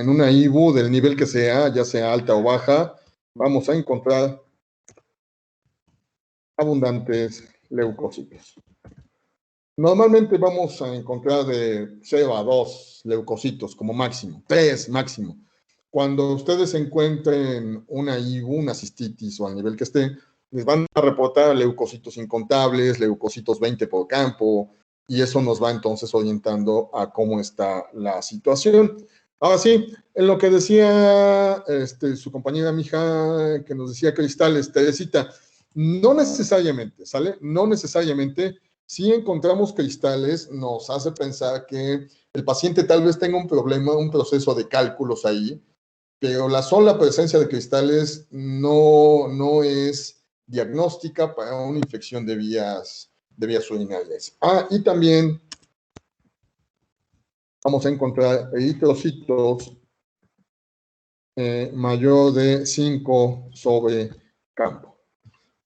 una IBU del nivel que sea, ya sea alta o baja, vamos a encontrar abundantes leucocitos. Normalmente vamos a encontrar de 0 a 2 leucocitos como máximo, 3 máximo. Cuando ustedes encuentren una IBU, una cistitis o al nivel que esté, les van a reportar leucocitos incontables, leucocitos 20 por campo, y eso nos va entonces orientando a cómo está la situación. Ahora sí, en lo que decía su compañera mija, que nos decía cristales, Teresita, no necesariamente, ¿sale? No necesariamente. Si encontramos cristales, nos hace pensar que el paciente tal vez tenga un problema, un proceso de cálculos ahí, pero la sola presencia de cristales no es diagnóstica para una infección de vías urinarias. Y también vamos a encontrar eritrocitos mayor de 5 sobre campo.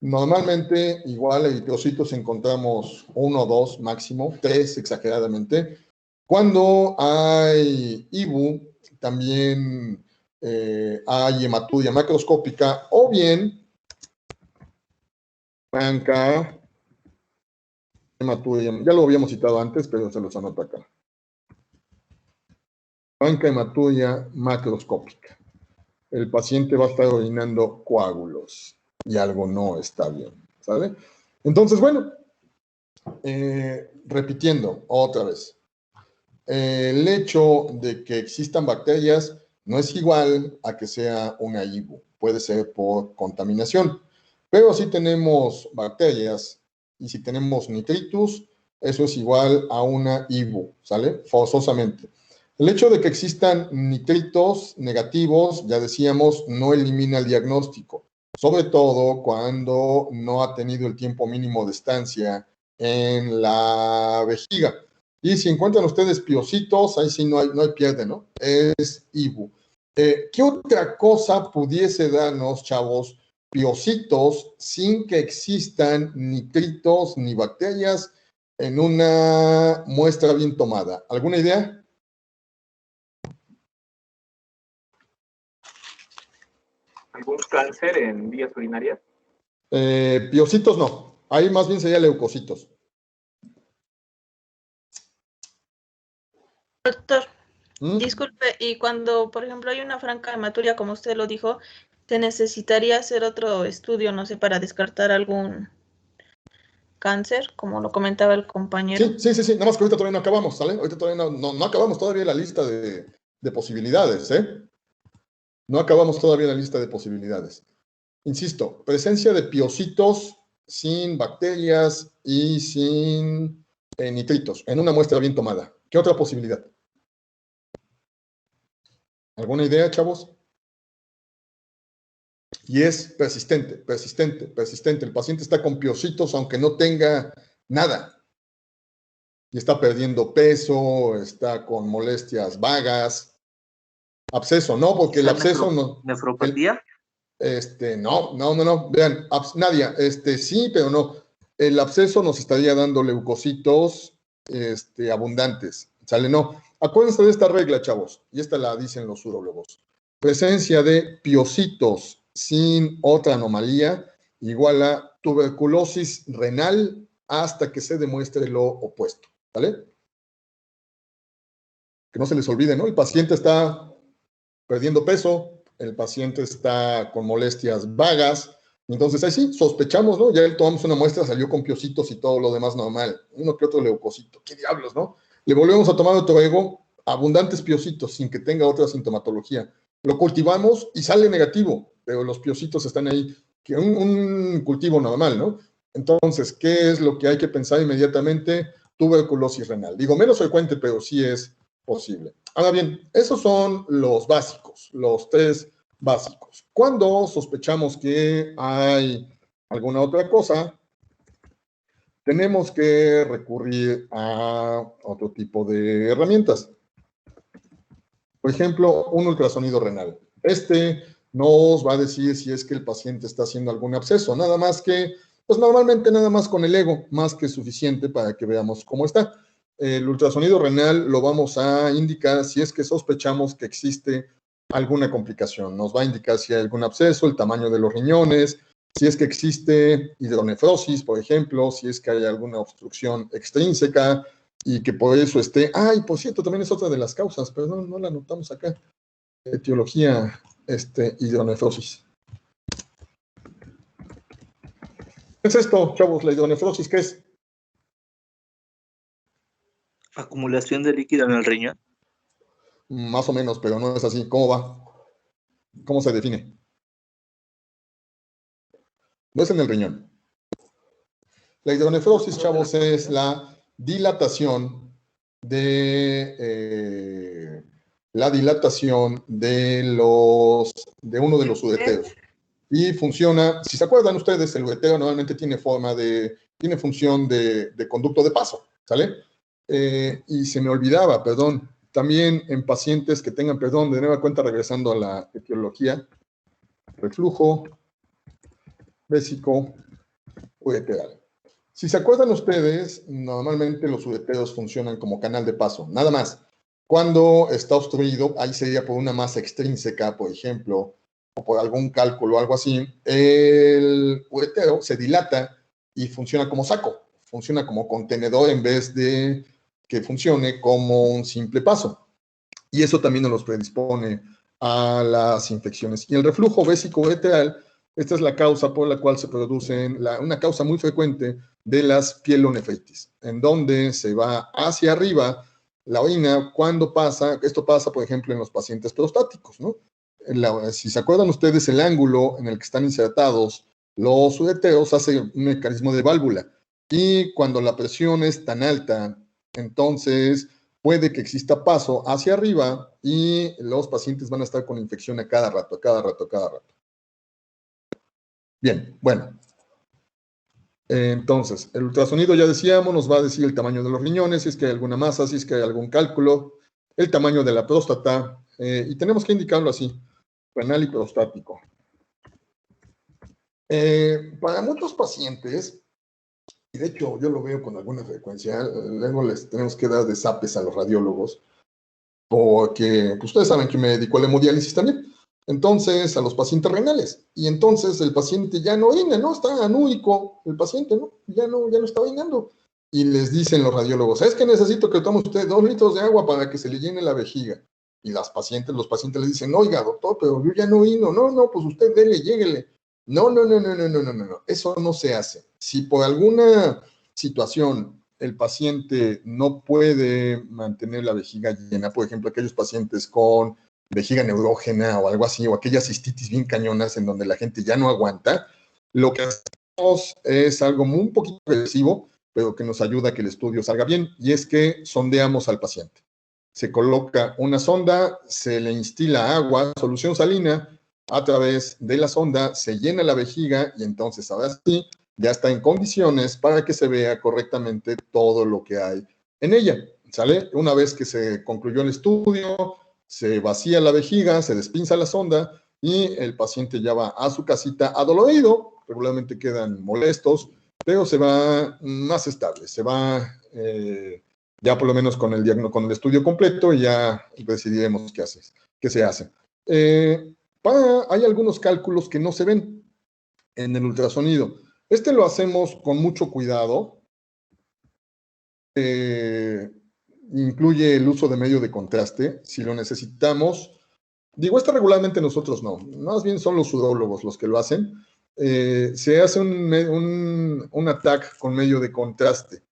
Normalmente, igual eritrocitos encontramos 1 o 2 máximo, 3 exageradamente. Cuando hay IBU, también hay hematuria macroscópica o bien franca hematuria. Ya lo habíamos citado antes, pero se los anoto acá. Franca hematuria macroscópica. El paciente va a estar orinando coágulos y algo no está bien, ¿sale? Entonces, bueno, repitiendo otra vez, el hecho de que existan bacterias no es igual a que sea una IBU, puede ser por contaminación, pero si tenemos bacterias y si tenemos nitritus, eso es igual a una IBU, ¿sale? Forzosamente. El hecho de que existan nitritos negativos, ya decíamos, no elimina el diagnóstico, sobre todo cuando no ha tenido el tiempo mínimo de estancia en la vejiga. Y si encuentran ustedes piocitos, ahí sí no hay pierde, ¿no? Es IBU. ¿Qué otra cosa pudiese darnos, chavos, piocitos sin que existan nitritos ni bacterias en una muestra bien tomada? ¿Alguna idea? ¿Algún cáncer en vías urinarias? Piocitos no. Ahí más bien sería leucocitos. Doctor, ¿Mm? disculpe, y cuando, por ejemplo, hay una franca hematuria, como usted lo dijo, ¿se necesitaría hacer otro estudio, no sé, para descartar algún cáncer, como lo comentaba el compañero? Sí. Nada más que ahorita todavía no acabamos, ¿sale? Ahorita todavía no acabamos todavía la lista de posibilidades, ¿eh? No acabamos todavía la lista de posibilidades. Insisto, presencia de piocitos sin bacterias y sin nitritos en una muestra bien tomada. ¿Qué otra posibilidad? ¿Alguna idea, chavos? Y es persistente. El paciente está con piocitos aunque no tenga nada. Y está perdiendo peso, está con molestias vagas. Absceso, no, porque el absceso no. ¿Nefropatía? No. Vean, Nadia, sí, pero no. El absceso nos estaría dando leucocitos, abundantes. ¿Sale? No. Acuérdense de esta regla, chavos, y esta la dicen los urólogos. Presencia de piocitos sin otra anomalía igual a tuberculosis renal hasta que se demuestre lo opuesto. ¿Vale? Que no se les olvide, ¿no? El paciente está perdiendo peso, el paciente está con molestias vagas, entonces ahí sí, sospechamos, ¿no? Ya él tomamos una muestra, salió con piocitos y todo lo demás normal, uno que otro leucocito, qué diablos, ¿no? Le volvemos a tomar otro ego, abundantes piocitos, sin que tenga otra sintomatología. Lo cultivamos y sale negativo, pero los piocitos están ahí, que un cultivo normal, ¿no? Entonces, ¿qué es lo que hay que pensar inmediatamente? Tuberculosis renal. Digo, menos frecuente, pero sí es posible. Ahora bien, esos son los básicos, los tres básicos. Cuando sospechamos que hay alguna otra cosa, tenemos que recurrir a otro tipo de herramientas. Por ejemplo, un ultrasonido renal. Nos va a decir si es que el paciente está haciendo algún absceso, nada más que, pues normalmente nada más con el ego, más que suficiente para que veamos cómo está. El ultrasonido renal lo vamos a indicar si es que sospechamos que existe alguna complicación. Nos va a indicar si hay algún absceso, el tamaño de los riñones, si es que existe hidronefrosis, por ejemplo, si es que hay alguna obstrucción extrínseca y que por eso esté... Ay, por cierto, también es otra de las causas, pero no la anotamos acá. Etiología, hidronefrosis. ¿Qué es esto, chavos? La hidronefrosis, ¿qué es? ¿Acumulación de líquido en el riñón? Más o menos, pero no es así. ¿Cómo va? ¿Cómo se define? No es en el riñón. La hidronefrosis, chavos, es la dilatación de uno de los ureteros. Y funciona, si se acuerdan ustedes, el uretero normalmente tiene función de conducto de paso, ¿sale? Y se me olvidaba, perdón, también en pacientes que tengan, perdón, de nueva cuenta regresando a la etiología, reflujo vésico ureteral. Si se acuerdan ustedes, normalmente los ureteros funcionan como canal de paso, nada más. Cuando está obstruido, ahí sería por una masa extrínseca, por ejemplo, o por algún cálculo o algo así, el uretero se dilata y funciona como saco, funciona como contenedor en vez de que funcione como un simple paso. Y eso también nos los predispone a las infecciones. Y el reflujo vésico-ureteral, esta es la causa por la cual se producen, una causa muy frecuente de las pielonefritis, en donde se va hacia arriba la orina cuando pasa, esto pasa por ejemplo en los pacientes prostáticos, ¿no? Si se acuerdan ustedes, el ángulo en el que están insertados los ureteros hace un mecanismo de válvula y cuando la presión es tan alta, entonces puede que exista paso hacia arriba y los pacientes van a estar con infección a cada rato. Bien, bueno. Entonces, el ultrasonido ya decíamos, nos va a decir el tamaño de los riñones, si es que hay alguna masa, si es que hay algún cálculo, el tamaño de la próstata, y tenemos que indicarlo así, renal y prostático. Para muchos pacientes, y de hecho yo lo veo con alguna frecuencia, luego les tenemos que dar desapes a los radiólogos, porque ustedes saben que me dedico a la hemodiálisis también. Entonces, a los pacientes renales. Y entonces el paciente ya no orina, ¿no? Está anúrico el paciente, ¿no? Ya no está orinando. Y les dicen los radiólogos, es que necesito que tome usted 2 litros de agua para que se le llene la vejiga. Y los pacientes les dicen, oiga, doctor, pero yo ya no orino. No, pues usted dele, lléguele. No. Eso no se hace. Si por alguna situación el paciente no puede mantener la vejiga llena, por ejemplo, aquellos pacientes con vejiga neurógena o algo así, o aquellas cistitis bien cañonas en donde la gente ya no aguanta, lo que hacemos es algo un poquito agresivo, pero que nos ayuda a que el estudio salga bien, y es que sondeamos al paciente. Se coloca una sonda, se le instila agua, solución salina, a través de la sonda se llena la vejiga y entonces ahora sí ya está en condiciones para que se vea correctamente todo lo que hay en ella, ¿sale? Una vez que se concluyó el estudio, se vacía la vejiga, se despinza la sonda y el paciente ya va a su casita adolorido, regularmente quedan molestos, pero se va más estable, se va ya por lo menos con el estudio completo y ya decidiremos qué se hace. Hay algunos cálculos que no se ven en el ultrasonido. Este lo hacemos con mucho cuidado. Incluye el uso de medio de contraste, si lo necesitamos. Digo, regularmente nosotros no, más bien son los urólogos los que lo hacen. Se hace un ATAC con medio de contraste.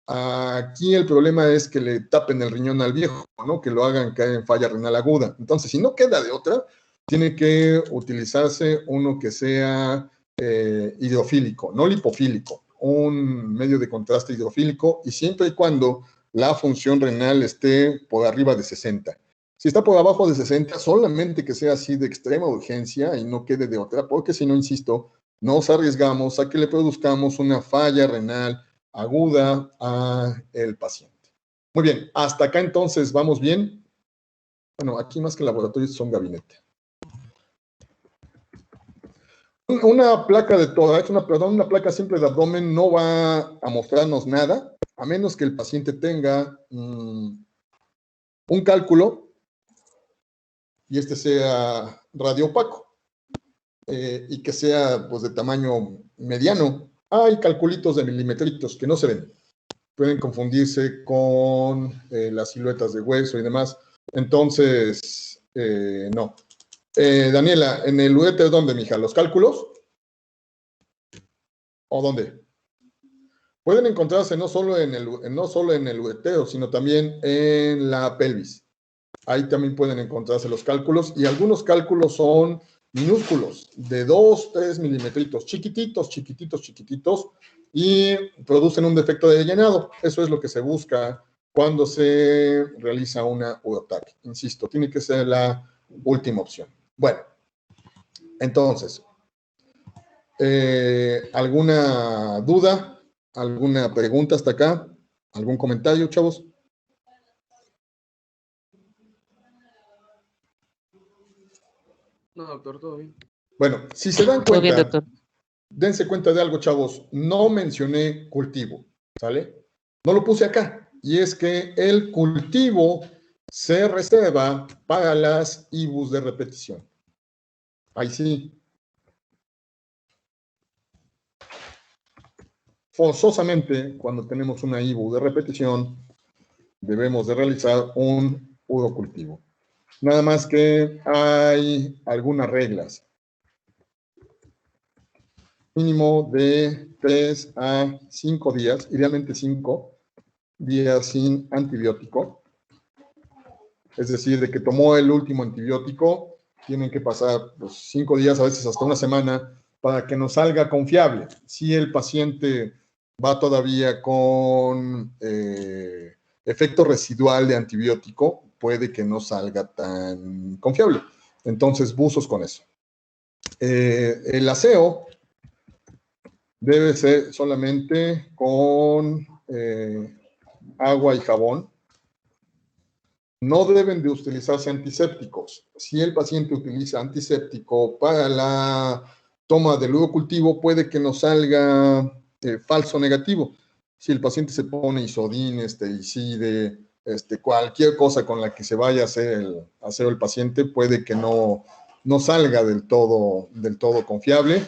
Aquí el problema es que le tapen el riñón al viejo, ¿no? Que lo hagan caer en falla renal aguda. Entonces, si no queda de otra, tiene que utilizarse uno que sea hidrofílico, no lipofílico, un medio de contraste hidrofílico, y siempre y cuando la función renal esté por arriba de 60. Si está por abajo de 60, solamente que sea así de extrema urgencia y no quede de otra, porque si no, insisto, nos arriesgamos a que le produzcamos una falla renal aguda al paciente. Muy bien, hasta acá entonces, ¿vamos bien? Bueno, aquí más que laboratorios son gabinete. Una placa de tórax, una placa simple de abdomen no va a mostrarnos nada, a menos que el paciente tenga un cálculo y este sea radiopaco y que sea pues de tamaño mediano. Hay calculitos de milimetritos que no se ven. Pueden confundirse con las siluetas de hueso y demás. Entonces, no. Daniela, ¿en el uréter dónde, mija? ¿Los cálculos? ¿O dónde? Pueden encontrarse no solo en el uretero, sino también en la pelvis. Ahí también pueden encontrarse los cálculos, y algunos cálculos son minúsculos, de 2, 3 milimetritos, chiquititos, y producen un defecto de llenado. Eso es lo que se busca cuando se realiza una uroTAC. Insisto, tiene que ser la última opción. Bueno, entonces, ¿alguna duda? ¿Alguna pregunta hasta acá? ¿Algún comentario, chavos? No, doctor, todo bien. Bueno, si se dan Todo bien, cuenta, doctor. dense cuenta de algo, chavos. No mencioné cultivo, ¿sale? No lo puse acá. Y es que el cultivo se reserva para las IBUs de repetición. Ahí sí. Forzosamente, cuando tenemos una IBU de repetición, debemos de realizar un urocultivo. Nada más que hay algunas reglas. Mínimo de 3 a 5 días, idealmente 5 días sin antibiótico. Es decir, de que tomó el último antibiótico, tienen que pasar 5 días, a veces hasta una semana, para que nos salga confiable. Si el paciente va todavía con efecto residual de antibiótico, puede que no salga tan confiable. Entonces, buzos con eso. El aseo debe ser solamente con agua y jabón. No deben de utilizarse antisépticos. Si el paciente utiliza antiséptico para la toma del urocultivo, puede que nos salga falso negativo. Si el paciente se pone isodín, iside, cualquier cosa con la que se vaya a hacer el paciente, puede que no no salga del todo confiable.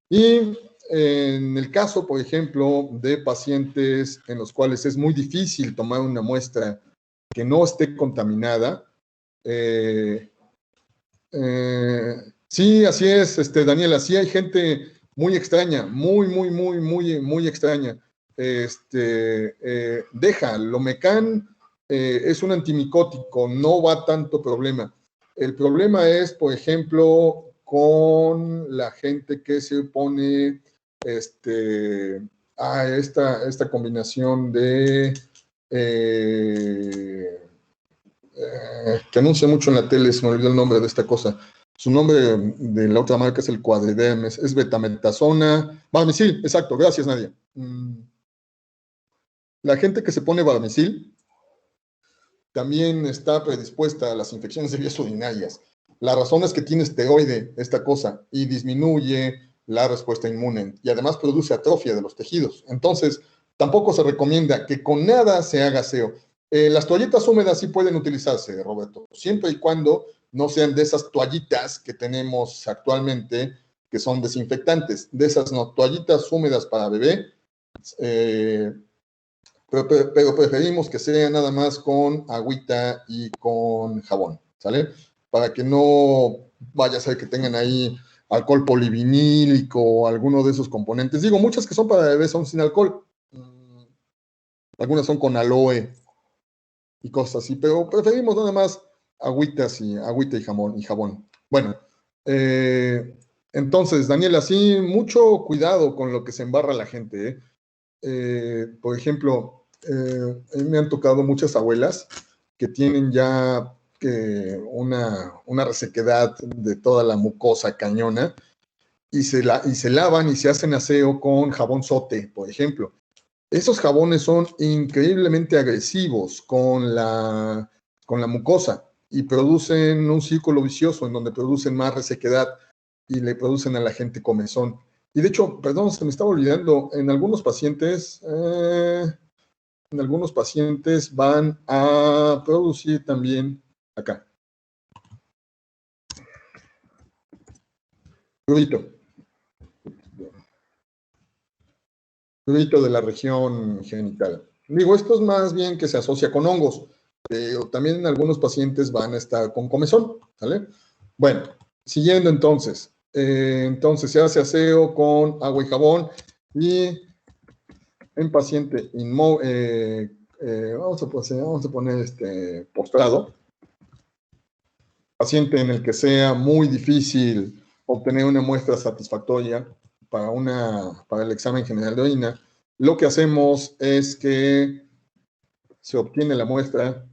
Y en el caso, por ejemplo, de pacientes en los cuales es muy difícil tomar una muestra que no esté contaminada, sí, así es, Daniela, sí hay gente muy extraña, muy extraña. Deja, Lomecan es un antimicótico, no va tanto problema. El problema es, por ejemplo, con la gente que se pone esta combinación de que anuncia mucho en la tele, se me olvidó el nombre de esta cosa. Su nombre de la otra marca es el Quadridem, es betametasona, Barmisil, exacto, gracias Nadia. La gente que se pone Barmisil también está predispuesta a las infecciones de vías urinarias. La razón es que tiene esteroide esta cosa y disminuye la respuesta inmune y además produce atrofia de los tejidos. Entonces, tampoco se recomienda que con nada se haga aseo. Las toallitas húmedas sí pueden utilizarse, Roberto, siempre y cuando no sean de esas toallitas que tenemos actualmente que son desinfectantes, de esas toallitas húmedas para bebé, pero preferimos que sea nada más con agüita y con jabón, ¿sale? Para que no vaya a ser que tengan ahí alcohol polivinílico o alguno de esos componentes. Digo, muchas que son para bebés son sin alcohol. Algunas son con aloe y cosas así, pero preferimos nada más agüita y jabón. Bueno, entonces, Daniela, sí, mucho cuidado con lo que se embarra la gente, por ejemplo, me han tocado muchas abuelas que tienen ya una resequedad de toda la mucosa cañona y se lavan y se hacen aseo con jabón sote, por ejemplo. Esos jabones son increíblemente agresivos con la mucosa y producen un círculo vicioso en donde producen más resequedad y le producen a la gente comezón. Y de hecho, perdón, se me estaba olvidando, en algunos pacientes van a producir también acá. Prurito de la región genital. Digo, esto es más bien que se asocia con hongos, pero también en algunos pacientes van a estar con comezón, ¿sale? Bueno, siguiendo entonces. Entonces se hace aseo con agua y jabón y en paciente vamos a poner postrado, paciente en el que sea muy difícil obtener una muestra satisfactoria para el examen general de orina, lo que hacemos es que se obtiene la muestra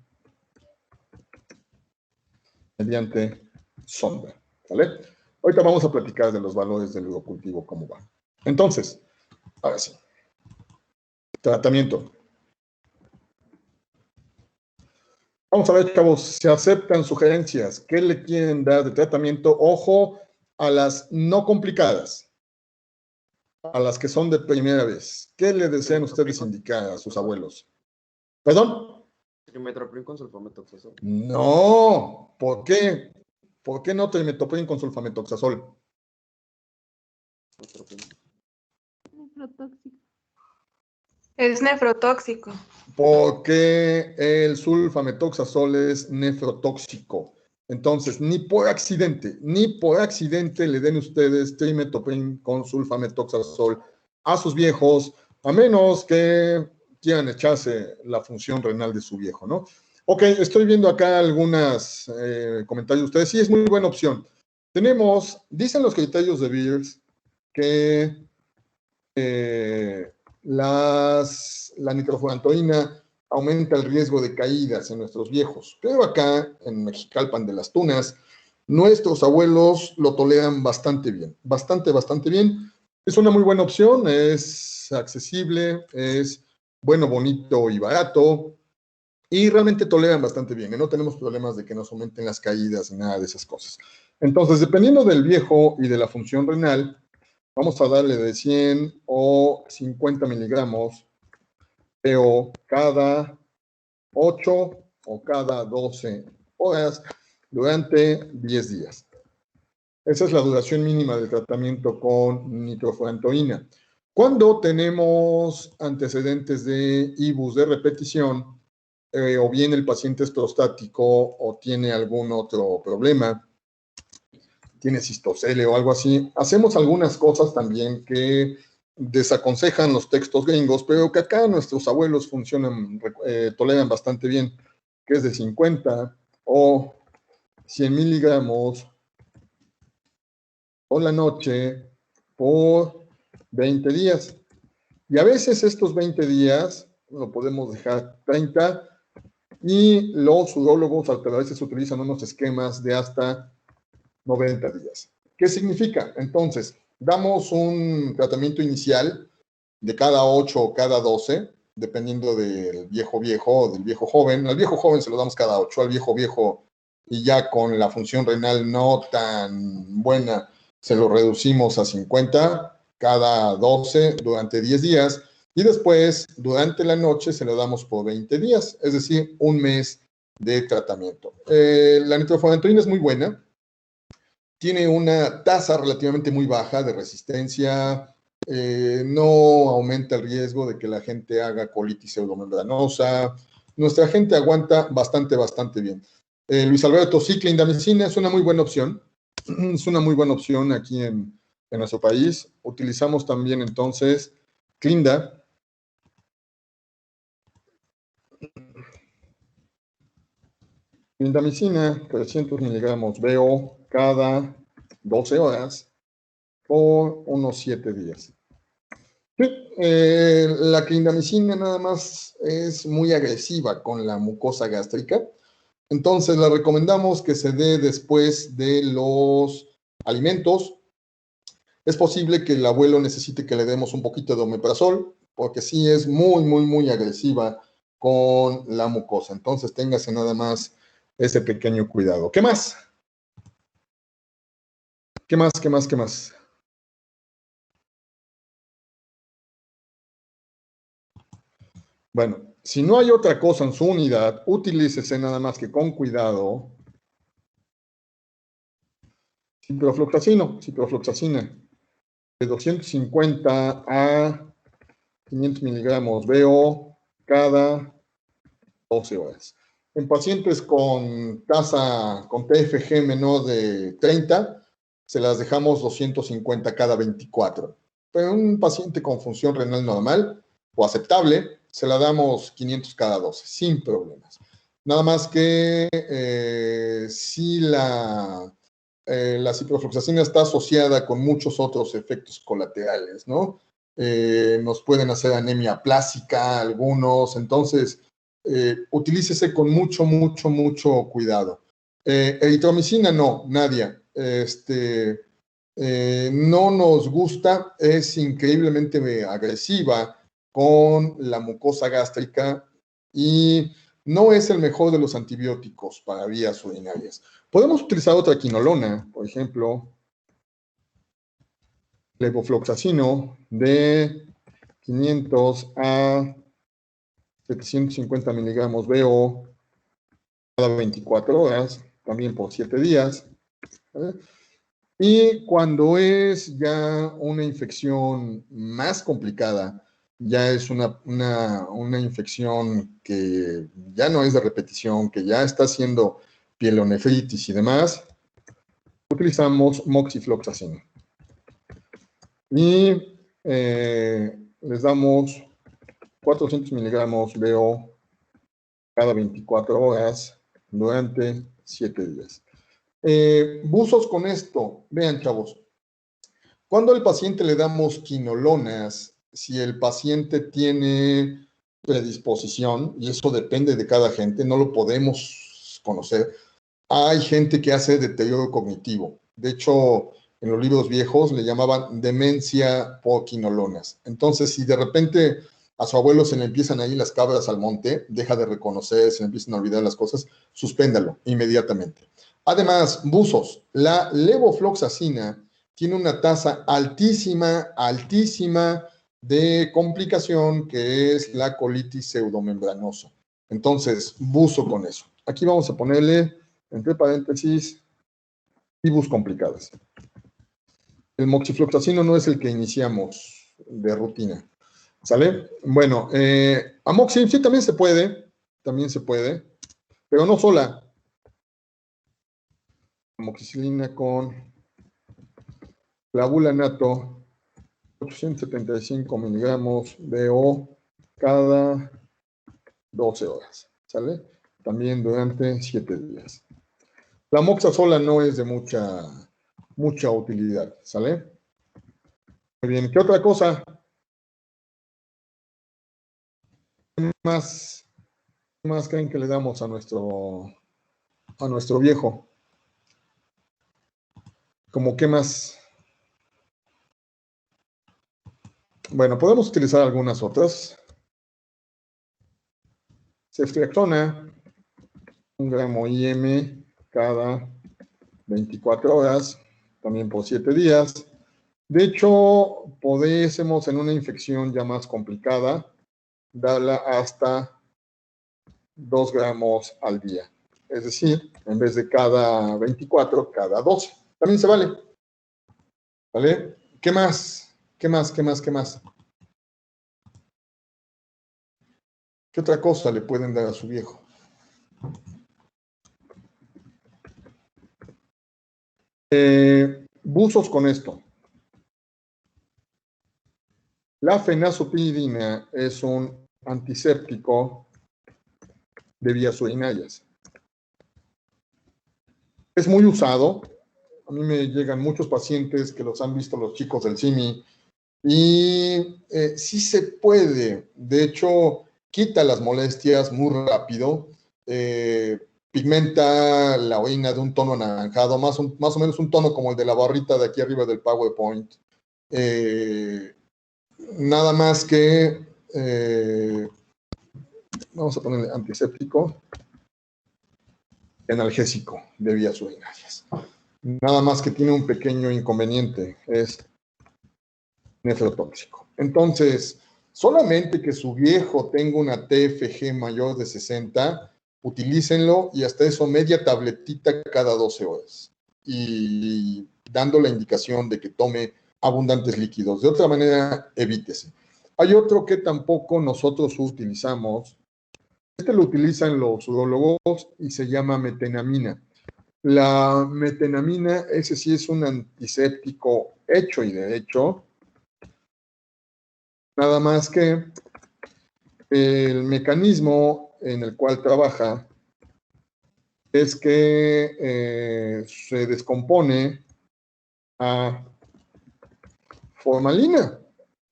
mediante sonda, ¿vale? Ahorita vamos a platicar de los valores del urocultivo, cómo va. Entonces, ahora sí. Tratamiento. Vamos a ver, chavos, se aceptan sugerencias. ¿Qué le quieren dar de tratamiento? Ojo a las no complicadas, a las que son de primera vez. ¿Qué le desean ustedes indicar a sus abuelos? ¿Perdón? Trimetopril con sulfametoxazol. No, ¿por qué? ¿Por qué no trimetopril con sulfametoxazol? Es nefrotóxico. Porque el sulfametoxazol es nefrotóxico. Entonces, ni por accidente le den ustedes trimetopril con sulfametoxazol a sus viejos, a menos que quieran echarse la función renal de su viejo, ¿no? Ok, estoy viendo acá algunos comentarios de ustedes. Sí, es muy buena opción. Dicen los criterios de Beers que la nitrofurantoína aumenta el riesgo de caídas en nuestros viejos. Pero acá, en Mexicalpan de las Tunas, nuestros abuelos lo toleran bastante bien. Bastante bien. Es una muy buena opción, es accesible, es bueno, bonito y barato. Y realmente toleran bastante bien. No tenemos problemas de que nos aumenten las caídas, nada de esas cosas. Entonces, dependiendo del viejo y de la función renal, vamos a darle de 100 o 50 miligramos PO cada 8 o cada 12 horas durante 10 días. Esa es la duración mínima del tratamiento con nitrofurantoína. Cuando tenemos antecedentes de IBUS de repetición, o bien el paciente es prostático o tiene algún otro problema, tiene cistocele o algo así, hacemos algunas cosas también que desaconsejan los textos gringos, pero que acá nuestros abuelos funcionan, toleran bastante bien, que es de 50 o 100 miligramos por la noche por 20 días. Y a veces estos 20 días lo podemos dejar 30 y los urólogos a veces utilizan unos esquemas de hasta 90 días. ¿Qué significa? Entonces, damos un tratamiento inicial de cada 8 o cada 12, dependiendo del viejo o del viejo joven. Al viejo joven se lo damos cada 8, al viejo y ya con la función renal no tan buena, se lo reducimos a 50 cada 12 durante 10 días y después durante la noche se lo damos por 20 días, es decir, un mes de tratamiento. La nitrofurantoína es muy buena, tiene una tasa relativamente muy baja de resistencia, no aumenta el riesgo de que la gente haga colitis pseudomembranosa. Nuestra gente aguanta bastante bien. Luis Alberto, sí, clindamicina es una muy buena opción. Es una muy buena opción aquí en nuestro país. Utilizamos también entonces Clinda. Clindamicina, 300 miligramos BO cada 12 horas por unos 7 días. Sí, la clindamicina nada más es muy agresiva con la mucosa gástrica. Entonces, la recomendamos que se dé después de los alimentos. Es posible que el abuelo necesite que le demos un poquito de omeprazol, porque sí es muy agresiva con la mucosa. Entonces, téngase nada más ese pequeño cuidado. ¿Qué más? ¿Qué más? Bueno, si no hay otra cosa en su unidad, utilícese nada más que con cuidado ciprofloxacina, de 250 a 500 miligramos BO cada 12 horas. En pacientes con tasa, con TFG menor de 30, se las dejamos 250 cada 24. Pero en un paciente con función renal normal o aceptable, se la damos 500 cada 12, sin problemas. Nada más que si la ciprofloxacina está asociada con muchos otros efectos colaterales, ¿no? Nos pueden hacer anemia plástica algunos, entonces utilícese con mucho cuidado. Eritromicina no, Nadia. No nos gusta, es increíblemente agresiva con la mucosa gástrica y no es el mejor de los antibióticos para vías urinarias. Podemos utilizar otra quinolona, por ejemplo, levofloxacino de 500 a 750 miligramos BO cada 24 horas, también por 7 días. ¿Vale? Y cuando es ya una infección más complicada, ya es una infección que ya no es de repetición, que ya está haciendo pielonefritis y demás, utilizamos moxifloxacino. Y les damos 400 miligramos BO cada 24 horas durante 7 días. Buzos con esto. Vean, chavos. Cuando al paciente le damos quinolonas, si el paciente tiene predisposición, y eso depende de cada gente, no lo podemos conocer, hay gente que hace deterioro cognitivo. De hecho, en los libros viejos le llamaban demencia por quinolonas. Entonces, si de repente a su abuelo se le empiezan ahí las cabras al monte, deja de reconocer, se le empiezan a olvidar las cosas, suspéndalo inmediatamente. Además, buzos, la levofloxacina tiene una tasa altísima de complicación que es la colitis pseudomembranosa. Entonces, buzo con eso. Aquí vamos a ponerle, entre paréntesis, IBUS complicadas. El moxifloxacino no es el que iniciamos de rutina. ¿Sale? Bueno, amoxil sí también se puede, pero no sola. Amoxicilina con clavulanato, 875 miligramos DO cada 12 horas. ¿Sale? También durante 7 días. La moxa sola no es de mucha utilidad. ¿Sale? Muy bien. ¿Qué otra cosa? ¿Qué más creen que le damos a nuestro viejo? ¿Cómo qué más? Bueno, podemos utilizar algunas otras. Ceftriaxona, 1 gramo IM cada 24 horas, también por 7 días. De hecho, podemos en una infección ya más complicada darla hasta 2 gramos al día. Es decir, en vez de cada 24, cada 12. También se vale. ¿Vale? ¿Qué más? ¿Qué más? ¿Qué otra cosa le pueden dar a su viejo? Buzos con esto. La fenazopidina es un antiséptico de vías urinarias. Es muy usado. A mí me llegan muchos pacientes que los han visto los chicos del CIMI y sí se puede. De hecho, quita las molestias muy rápido. Pigmenta la orina de un tono anaranjado, más o menos un tono como el de la barrita de aquí arriba del PowerPoint. Nada más que, vamos a ponerle antiséptico, analgésico de vías urinarias. Nada más que tiene un pequeño inconveniente, es nefrotóxico. Entonces, solamente que su viejo tenga una TFG mayor de 60, utilícenlo y hasta eso media tabletita cada 12 horas. Y dando la indicación de que tome abundantes líquidos. De otra manera, evítese. Hay otro que tampoco nosotros utilizamos. Este lo utilizan los urólogos y se llama metenamina. La metenamina, ese sí es un antiséptico hecho y derecho. Nada más que el mecanismo en el cual trabaja es que se descompone a formalina.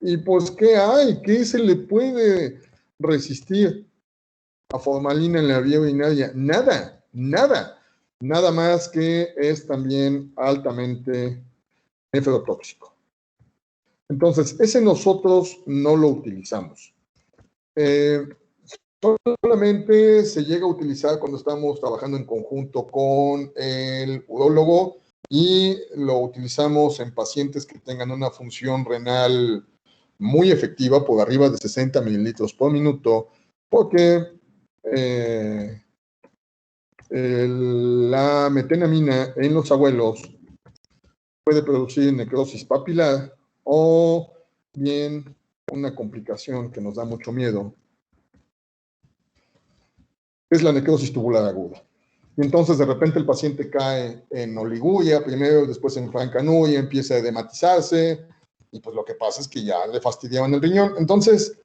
Y pues, ¿qué hay? ¿Qué se le puede resistir a formalina en la vía urinaria? Nada. Nada más que es también altamente nefrotóxico. Entonces, ese nosotros no lo utilizamos. Solamente se llega a utilizar cuando estamos trabajando en conjunto con el urólogo y lo utilizamos en pacientes que tengan una función renal muy efectiva, por arriba de 60 mililitros por minuto, porque la metenamina en los abuelos puede producir necrosis papilar o bien una complicación que nos da mucho miedo, es la necrosis tubular aguda. Y entonces de repente el paciente cae en oliguria primero, después en francanuria, empieza a edematizarse, y pues lo que pasa es que ya le fastidiaban el riñón. Entonces,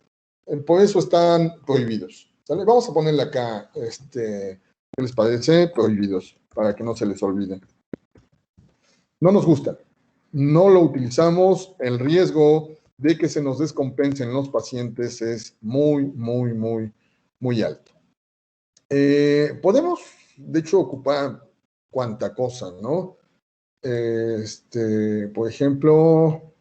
por eso están prohibidos. ¿Sale? Vamos a ponerle acá, ¿qué les parece? Prohibidos, para que no se les olvide. No nos gusta, no lo utilizamos, el riesgo de que se nos descompensen los pacientes es muy alto. Podemos, de hecho, ocupar cuanta cosa, ¿no? Por ejemplo,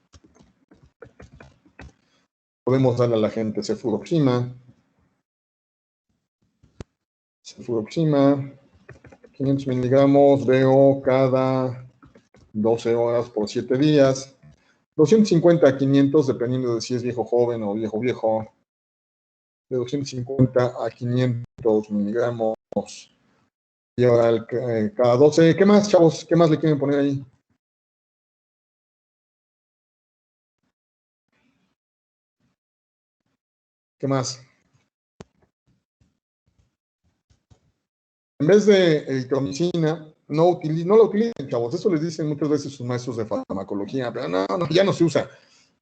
podemos darle a la gente cefuroxima, 500 miligramos, veo cada 12 horas por 7 días, 250 a 500, dependiendo de si es viejo joven o viejo, de 250 a 500 miligramos, y ahora cada 12. ¿Qué más, chavos? ¿Qué más le quieren poner ahí? ¿Qué más? En vez de eritromicina, no la utilicen, chavos. Eso les dicen muchas veces sus maestros de farmacología, pero no, ya no se usa.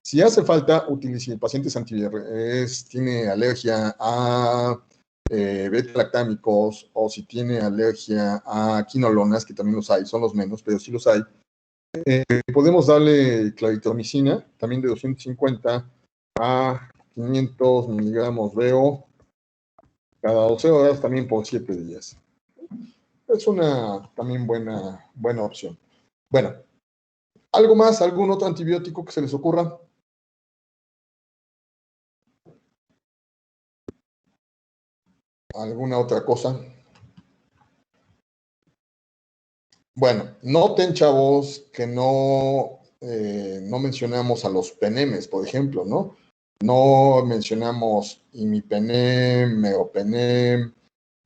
Si hace falta, utilice. El paciente tiene alergia a beta-lactámicos, o si tiene alergia a quinolonas, que también los hay, son los menos, pero sí los hay. Podemos darle claritromicina, también de 250 a 500 miligramos veo cada 12 horas, también por 7 días. Es una también buena opción. Bueno, ¿algo más? ¿Algún otro antibiótico que se les ocurra? ¿Alguna otra cosa? Bueno, noten, chavos, que no mencionamos a los penemes, por ejemplo, ¿no? No mencionamos imipenem, meropenem,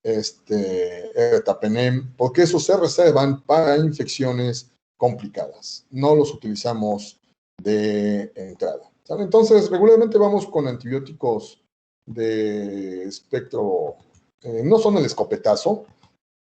ertapenem, porque esos se reservan para infecciones complicadas. No los utilizamos de entrada, ¿sabe? Entonces, regularmente vamos con antibióticos de espectro, no son el escopetazo,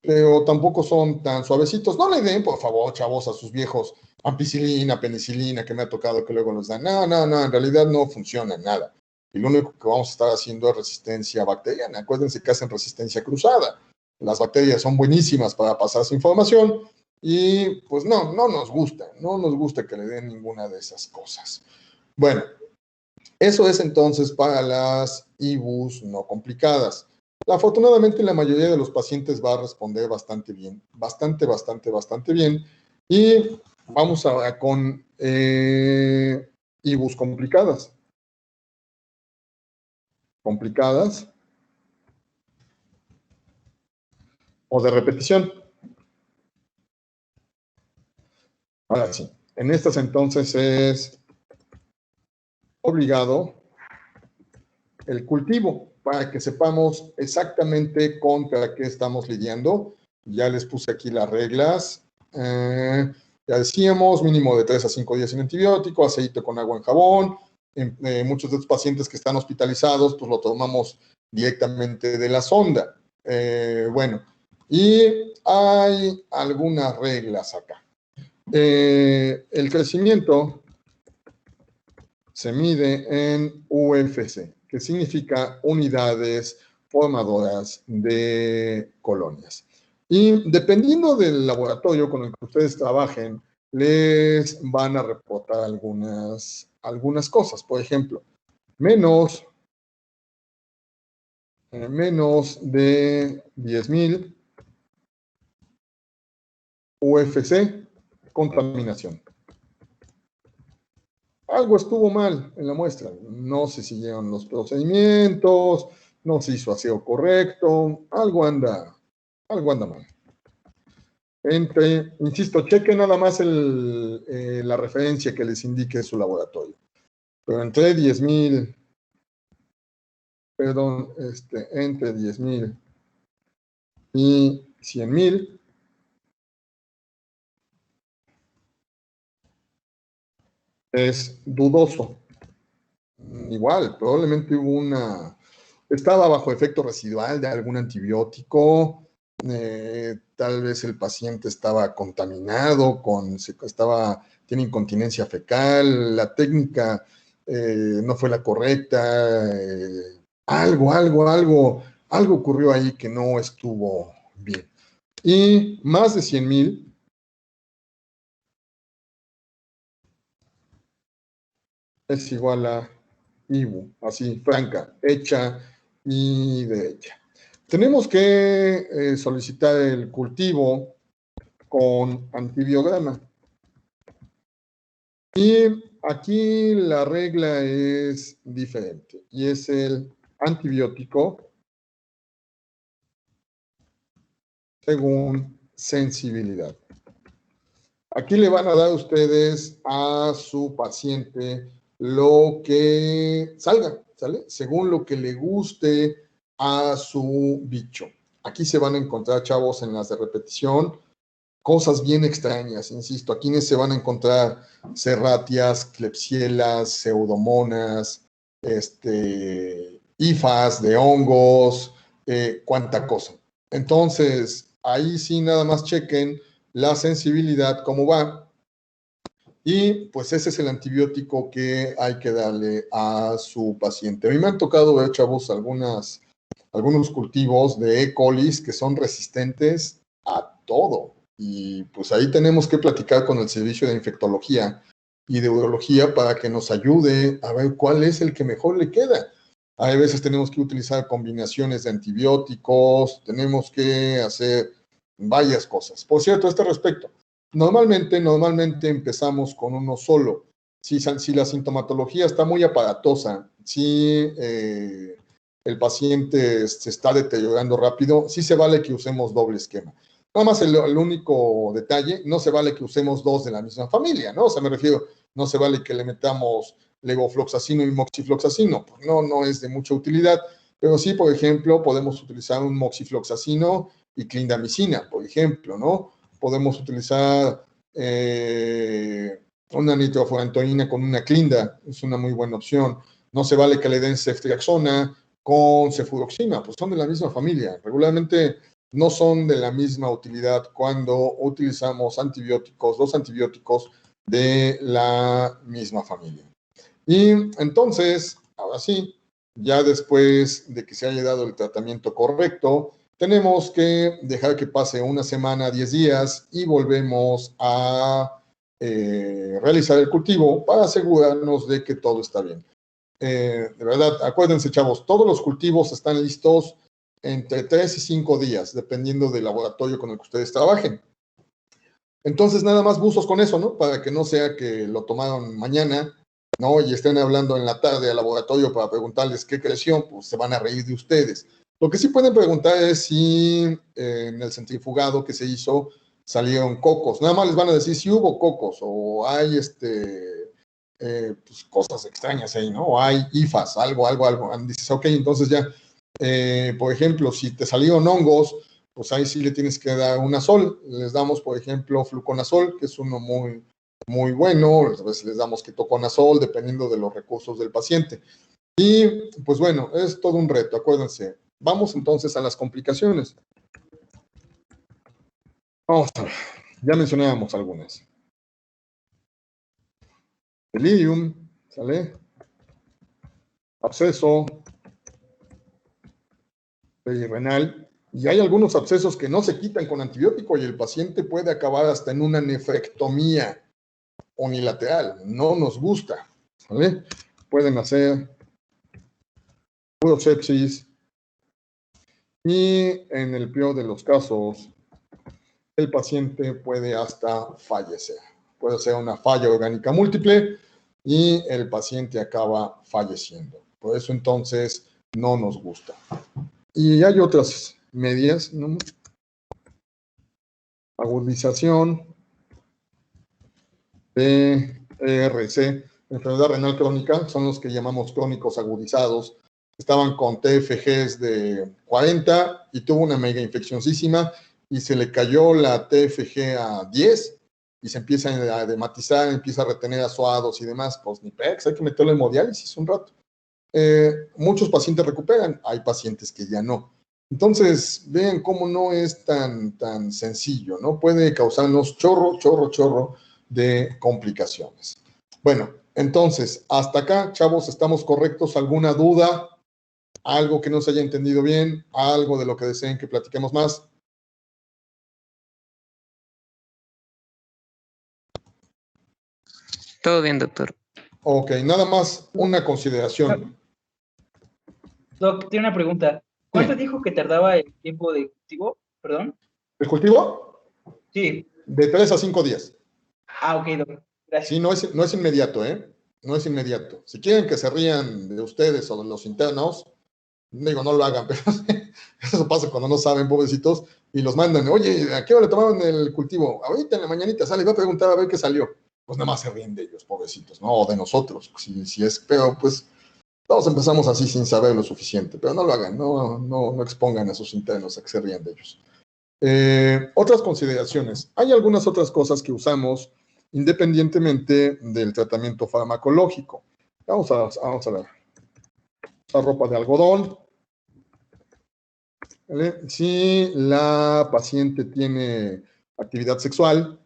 pero tampoco son tan suavecitos. No le den, por favor, chavos, a sus viejos ampicilina, penicilina, que me ha tocado que luego los dan. No, en realidad no funciona nada. Y lo único que vamos a estar haciendo es resistencia bacteriana. Acuérdense que hacen resistencia cruzada. Las bacterias son buenísimas para pasar su información y pues no nos gusta que le den ninguna de esas cosas. Bueno, eso es entonces para las IBUs no complicadas. Afortunadamente, la mayoría de los pacientes va a responder bastante bien, bastante bien. Y vamos ahora con IBUs complicadas. Complicadas o de repetición. Ahora sí, en estas entonces es obligado el cultivo para que sepamos exactamente contra qué estamos lidiando. Ya les puse aquí las reglas. Ya decíamos, mínimo de 3 a 5 días sin antibiótico, aceite con agua en jabón. Muchos de estos pacientes que están hospitalizados, pues lo tomamos directamente de la sonda. Bueno, y hay algunas reglas acá. El crecimiento se mide en UFC, que significa unidades formadoras de colonias. Y dependiendo del laboratorio con el que ustedes trabajen, les van a reportar algunas cosas. Por ejemplo, menos de 10,000 UFC, contaminación. Algo estuvo mal en la muestra. No se siguieron los procedimientos, no se hizo aseo correcto, algo anda mal. Insisto, chequen nada más la referencia que les indique su laboratorio. Pero entre 10,000 y 100,000, es dudoso. Igual, probablemente estaba bajo efecto residual de algún antibiótico, tal vez el paciente estaba contaminado, tiene incontinencia fecal, la técnica no fue la correcta, algo ocurrió ahí que no estuvo bien. Y más de 100,000 es igual a IBU, así, franca, hecha y derecha. Tenemos que solicitar el cultivo con antibiograma. Y aquí la regla es diferente, y es el antibiótico según sensibilidad. Aquí le van a dar ustedes a su paciente lo que salga, ¿sale? Según lo que le guste a su bicho. Aquí se van a encontrar, chavos, en las de repetición, cosas bien extrañas, insisto. Aquí se van a encontrar serratias, klebsielas, pseudomonas, IFAS, de hongos, cuánta cosa. Entonces, ahí sí nada más chequen la sensibilidad, cómo va. Y pues ese es el antibiótico que hay que darle a su paciente. A mí me han tocado ver, chavos, algunos cultivos de E. coli que son resistentes a todo. Y pues ahí tenemos que platicar con el servicio de infectología y de urología para que nos ayude a ver cuál es el que mejor le queda. Hay veces tenemos que utilizar combinaciones de antibióticos, tenemos que hacer varias cosas. Por cierto, a este respecto, normalmente empezamos con uno solo. Si la sintomatología está muy aparatosa, si el paciente se está deteriorando rápido, sí se vale que usemos doble esquema. Nada más el único detalle, no se vale que usemos dos de la misma familia, ¿no? O sea, me refiero, no se vale que le metamos levofloxacino y moxifloxacino, pues no es de mucha utilidad, pero sí, por ejemplo, podemos utilizar un moxifloxacino y clindamicina, por ejemplo, ¿no? Podemos utilizar una nitrofurantoína con una clinda, es una muy buena opción. No se vale que le den ceftriaxona con cefuroxima, pues son de la misma familia. Regularmente no son de la misma utilidad cuando utilizamos antibióticos, dos antibióticos de la misma familia. Y entonces, ahora sí, ya después de que se haya dado el tratamiento correcto, tenemos que dejar que pase una semana, 10 días y volvemos a realizar el cultivo para asegurarnos de que todo está bien. De verdad, acuérdense, chavos, todos los cultivos están listos entre 3 y 5 días, dependiendo del laboratorio con el que ustedes trabajen. Entonces, nada más buzos con eso, ¿no? Para que no sea que lo tomaron mañana, ¿no? Y estén hablando en la tarde al laboratorio para preguntarles qué creció, pues se van a reír de ustedes. Lo que sí pueden preguntar es si en el centrifugado que se hizo salieron cocos. Nada más les van a decir si hubo cocos o hay pues cosas extrañas ahí, ¿no? O hay IFAS, algo. Dices, ok, entonces ya, por ejemplo, si te salieron hongos, pues ahí sí le tienes que dar un azol. Les damos, por ejemplo, fluconazol, que es uno muy bueno. A veces les damos ketoconazol, dependiendo de los recursos del paciente. Y, pues bueno, es todo un reto, acuérdense. Vamos entonces a las complicaciones. Vamos a ver, ya mencionábamos algunas. Delirium, ¿sale? Absceso perirrenal. Y hay algunos abscesos que no se quitan con antibiótico y el paciente puede acabar hasta en una nefrectomía unilateral. No nos gusta, ¿vale? Pueden hacer urosepsis y en el peor de los casos, el paciente puede hasta fallecer. Puede ser una falla orgánica múltiple y el paciente acaba falleciendo. Por eso entonces no nos gusta. Y hay otras medias, ¿no? Agudización de ERC, enfermedad renal crónica, son los que llamamos crónicos agudizados. Estaban con TFGs de 40 y tuvo una mega infecciosísima y se le cayó la TFG a 10 y se empieza a edematizar, empieza a retener azoados y demás. Pues ni pex, hay que meterlo en hemodiálisis un rato. Muchos pacientes recuperan, hay pacientes que ya no. Entonces, vean cómo no es tan sencillo, ¿no? Puede causarnos chorro de complicaciones. Bueno, entonces, hasta acá, chavos, ¿estamos correctos? ¿Alguna duda? ¿Algo que no se haya entendido bien? ¿Algo de lo que deseen que platiquemos más? Todo bien, doctor. Ok, nada más una consideración. Doc, tiene una pregunta. ¿Cuánto dijo que tardaba el tiempo de cultivo? Perdón. ¿El cultivo? Sí. De 3 a 5 días. Ah, ok, doc. Gracias. Sí, no es inmediato, ¿eh? No es inmediato. Si quieren que se rían de ustedes o de los internos, digo, no lo hagan, pero eso pasa cuando no saben, pobrecitos, y los mandan. Oye, ¿a qué hora le tomaron el cultivo? Ahorita en la mañanita sale, va a preguntar a ver qué salió. Pues nada más se ríen de ellos, pobrecitos, ¿no? O de nosotros, si es, pero pues todos empezamos así sin saber lo suficiente, pero no lo hagan, no expongan a sus internos a que se rían de ellos. Otras consideraciones. Hay algunas otras cosas que usamos independientemente del tratamiento farmacológico. Vamos a ver. usar ropa de algodón. ¿Vale? Si la paciente tiene actividad sexual,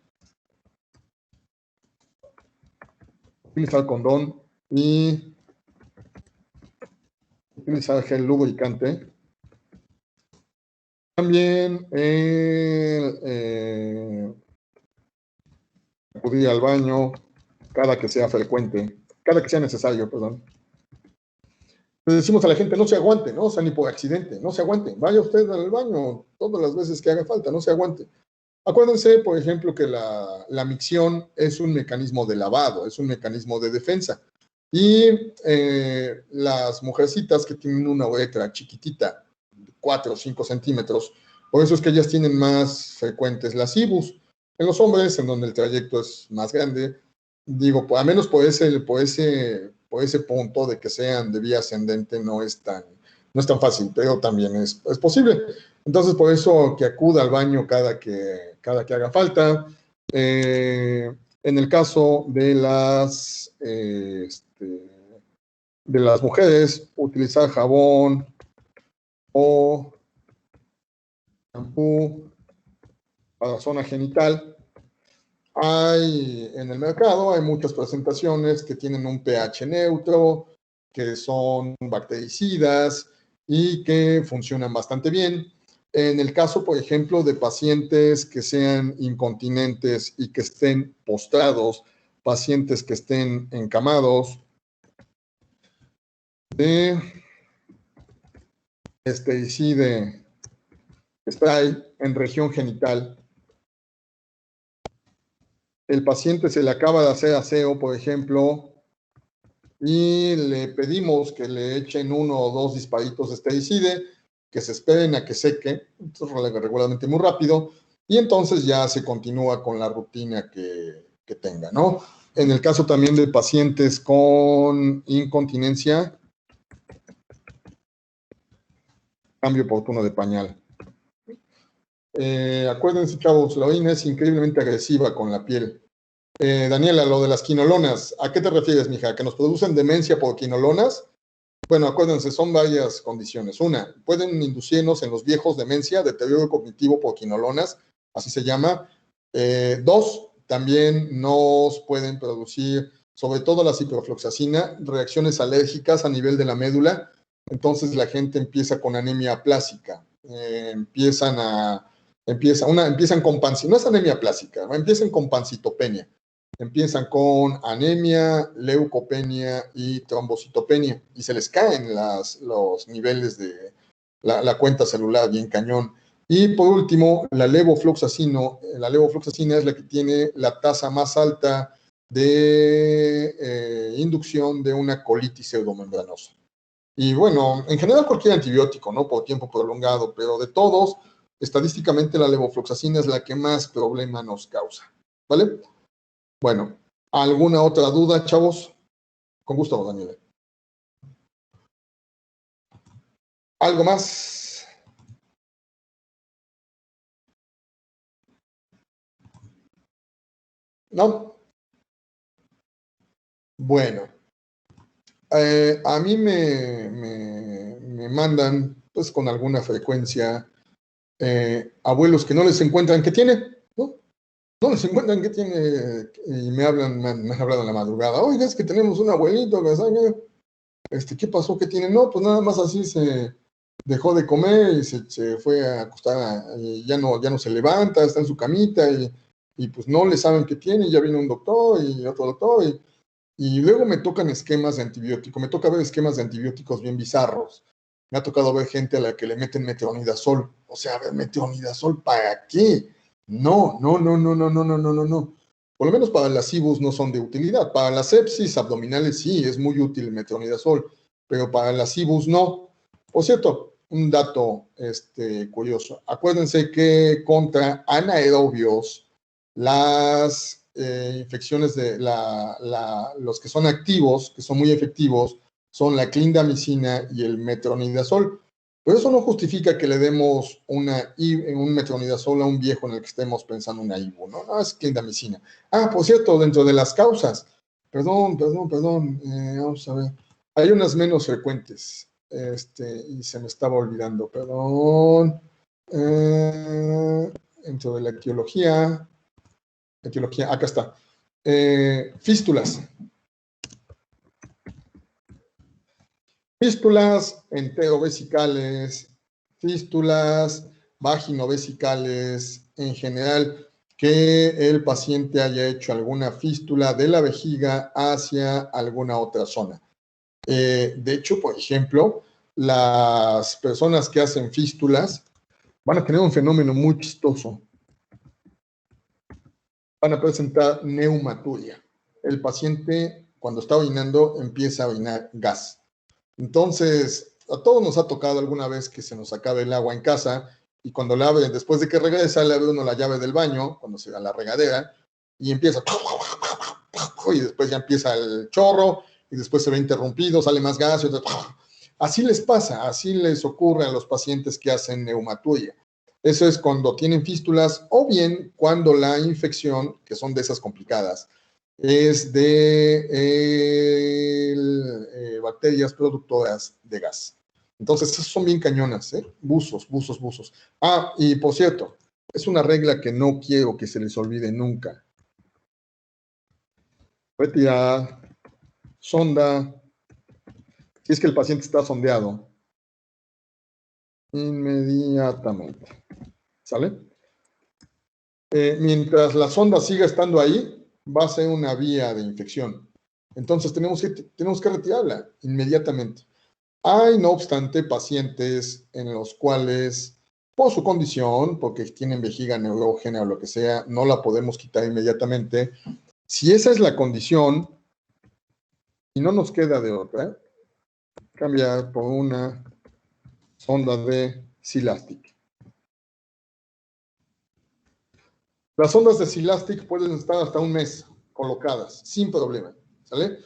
utilizar condón y utilizar gel lubricante. También acudir al baño cada que sea frecuente, cada que sea necesario, perdón. Le decimos a la gente, no se aguante, ¿no? O sea, ni por accidente, no se aguante. Vaya usted al baño todas las veces que haga falta, no se aguante. Acuérdense, por ejemplo, que la micción es un mecanismo de lavado, es un mecanismo de defensa. Y las mujercitas que tienen una uretra chiquitita, 4 o 5 centímetros, por eso es que ellas tienen más frecuentes las IBUs. En los hombres, en donde el trayecto es más grande, digo, a menos por ese punto de que sean de vía ascendente, no es tan fácil, pero también es posible. Entonces, por eso que acuda al baño cada que haga falta. En el caso de las mujeres, utilizar jabón o shampoo para la zona genital. En el mercado hay muchas presentaciones que tienen un pH neutro, que son bactericidas y que funcionan bastante bien. En el caso, por ejemplo, de pacientes que sean incontinentes y que estén postrados, pacientes que estén encamados, de estericide spray en región genital. El paciente se le acaba de hacer aseo, por ejemplo, y le pedimos que le echen 1 o 2 disparitos de estericide, que se esperen a que seque, regularmente muy rápido, y entonces ya se continúa con la rutina que tenga, ¿no? En el caso también de pacientes con incontinencia, cambio oportuno de pañal. Acuérdense, chavos, la orina es increíblemente agresiva con la piel. Daniela, lo de las quinolonas, ¿a qué te refieres, mija? ¿Que nos producen demencia por quinolonas? Bueno, acuérdense, son varias condiciones. Una, pueden inducirnos en los viejos demencia, deterioro cognitivo por quinolonas, así se llama. 2, también nos pueden producir, sobre todo la ciprofloxacina, reacciones alérgicas a nivel de la médula. Entonces la gente empieza con anemia aplásica, empiezan con no es anemia aplásica, empiezan con pancitopenia. Empiezan con anemia, leucopenia y trombocitopenia y se les caen los niveles de la cuenta celular bien cañón. Y por último, la levofloxacina es la que tiene la tasa más alta de inducción de una colitis pseudomembranosa. Y bueno, en general cualquier antibiótico, ¿no? Por tiempo prolongado, pero de todos, estadísticamente la levofloxacina es la que más problema nos causa, ¿vale? Bueno, ¿alguna otra duda, chavos? Con gusto, Daniela. ¿Algo más? ¿No? Bueno, a mí me mandan, pues con alguna frecuencia, abuelos que no les encuentran qué tiene, ¿no? No les encuentran qué tiene y me han hablado en la madrugada. Oiga, es que tenemos un abuelito, ¿qué pasó? ¿Qué tiene? No, pues nada más así se dejó de comer y se fue a acostar, y ya no se levanta, está en su camita y pues no le saben qué tiene, y ya viene un doctor y otro doctor y luego me tocan esquemas de antibiótico, me toca ver esquemas de antibióticos bien bizarros. Me ha tocado ver gente a la que le meten metronidazol. O sea, a ver, metronidazol, ¿para qué? No. Por lo menos para las IBUs no son de utilidad. Para las sepsis abdominales sí, es muy útil el metronidazol, pero para las IBUs no. Por cierto, un dato curioso. Acuérdense que contra anaerobios, las infecciones de los que son activos, que son muy efectivos, son la clindamicina y el metronidazol. Pero eso no justifica que le demos un metronidazol a un viejo en el que estemos pensando una IBU, ¿no? No, es clindamicina. Por cierto, dentro de las causas, perdón, vamos a ver, hay unas menos frecuentes. y se me estaba olvidando, perdón. Dentro de la etiología, acá está. Fístulas. Fístulas enterovesicales, fístulas vaginovesicales, en general, que el paciente haya hecho alguna fístula de la vejiga hacia alguna otra zona. De hecho, por ejemplo, las personas que hacen fístulas van a tener un fenómeno muy chistoso. Van a presentar neumaturia. El paciente, cuando está orinando, empieza a orinar gas. Entonces, a todos nos ha tocado alguna vez que se nos acabe el agua en casa y cuando le abre, después de que regresa, le abre uno la llave del baño, cuando se va a la regadera, y empieza, y después ya empieza el chorro, y después se ve interrumpido, sale más gas, y así les pasa, así les ocurre a los pacientes que hacen neumaturia. Eso es cuando tienen fístulas o bien cuando la infección, que son de esas complicadas, es de bacterias productoras de gas. Entonces, esas son bien cañonas, ¿eh? Buzos. Ah, y por cierto, es una regla que no quiero que se les olvide nunca. Retirar, sonda, si es que el paciente está sondeado, inmediatamente. ¿Sale? Mientras la sonda siga estando ahí, va a ser una vía de infección. Entonces tenemos que retirarla inmediatamente. Hay, no obstante, pacientes en los cuales, por su condición, porque tienen vejiga neurógena o lo que sea, no la podemos quitar inmediatamente. Si esa es la condición y no nos queda de otra, cambiar por una sonda de Silastic. Las sondas de Silastic pueden estar hasta un mes colocadas, sin problema, ¿sale?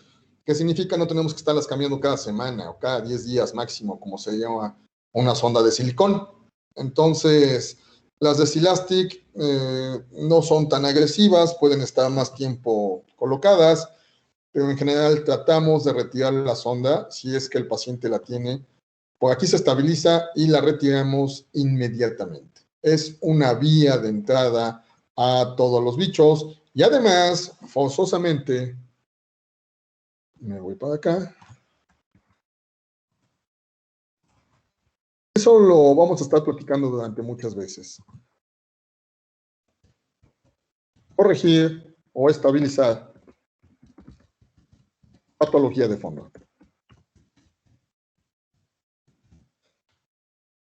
¿Qué significa? No tenemos que estarlas cambiando cada semana o cada 10 días máximo, como se llama una sonda de silicón. Entonces, las de Silastic no son tan agresivas, pueden estar más tiempo colocadas, pero en general tratamos de retirar la sonda si es que el paciente la tiene. Por aquí se estabiliza y la retiramos inmediatamente. Es una vía de entrada a todos los bichos y además, forzosamente, me voy para acá. Eso lo vamos a estar platicando durante muchas veces. Corregir o estabilizar patología de fondo.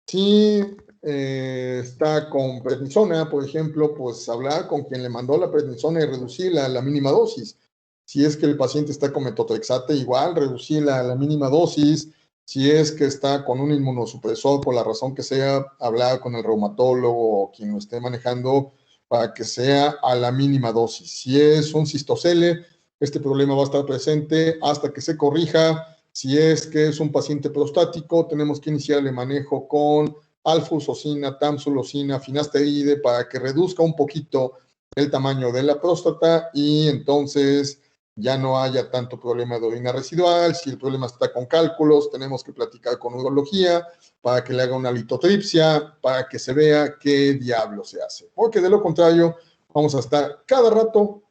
Si está con prednisona, por ejemplo, pues hablar con quien le mandó la prednisona y reducirla a la mínima dosis. Si es que el paciente está con metotrexate, igual reducirla a la mínima dosis. Si es que está con un inmunosupresor, por la razón que sea, hablar con el reumatólogo o quien lo esté manejando para que sea a la mínima dosis. Si es un cistocele, este problema va a estar presente hasta que se corrija. Si es que es un paciente prostático, tenemos que iniciar el manejo con alfurzosina, tamsulosina, finasteride para que reduzca un poquito el tamaño de la próstata y entonces ya no haya tanto problema de orina residual. Si el problema está con cálculos, tenemos que platicar con urología para que le haga una litotripsia, para que se vea qué diablo se hace. Porque de lo contrario, vamos a estar cada rato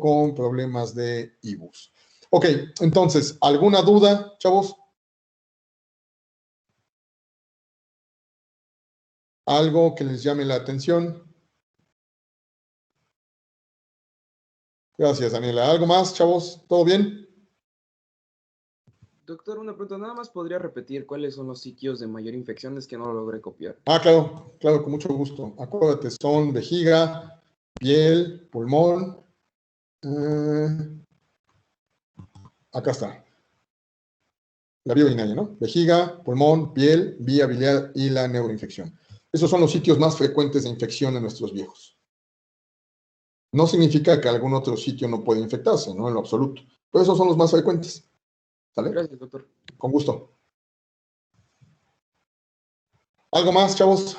con problemas de IBUS. Ok, entonces, ¿alguna duda, chavos? ¿Algo que les llame la atención? Gracias, Daniela. ¿Algo más, chavos? ¿Todo bien? Doctor, una pregunta. ¿Nada más podría repetir cuáles son los sitios de mayor infección? Es que no lo logré copiar. Ah, claro, con mucho gusto. Acuérdate, son vejiga, piel, pulmón. Acá está. La vía urinaria, ¿no? Vejiga, pulmón, piel, vía biliar y la neuroinfección. Esos son los sitios más frecuentes de infección en nuestros viejos. No significa que algún otro sitio no puede infectarse, ¿no? En lo absoluto. Pero esos son los más frecuentes. ¿Sale? Gracias, doctor. Con gusto. ¿Algo más, chavos?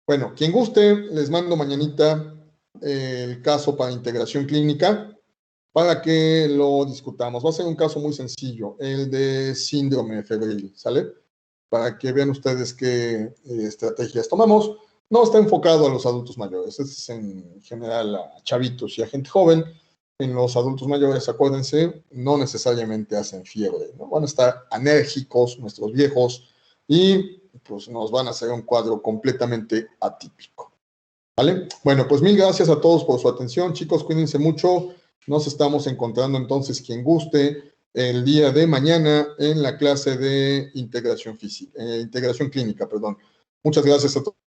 Bueno, quien guste, les mando mañanita el caso para integración clínica para que lo discutamos. Va a ser un caso muy sencillo, el de síndrome febril, ¿sale? Para que vean ustedes qué estrategias tomamos. No está enfocado a los adultos mayores, es en general a chavitos y a gente joven. En los adultos mayores, acuérdense, no necesariamente hacen fiebre, ¿no? Van a estar enérgicos nuestros viejos y pues nos van a hacer un cuadro completamente atípico, ¿vale? Bueno, pues mil gracias a todos por su atención, chicos, cuídense mucho. Nos estamos encontrando entonces, quien guste, el día de mañana en la clase de integración clínica, perdón. Muchas gracias a todos.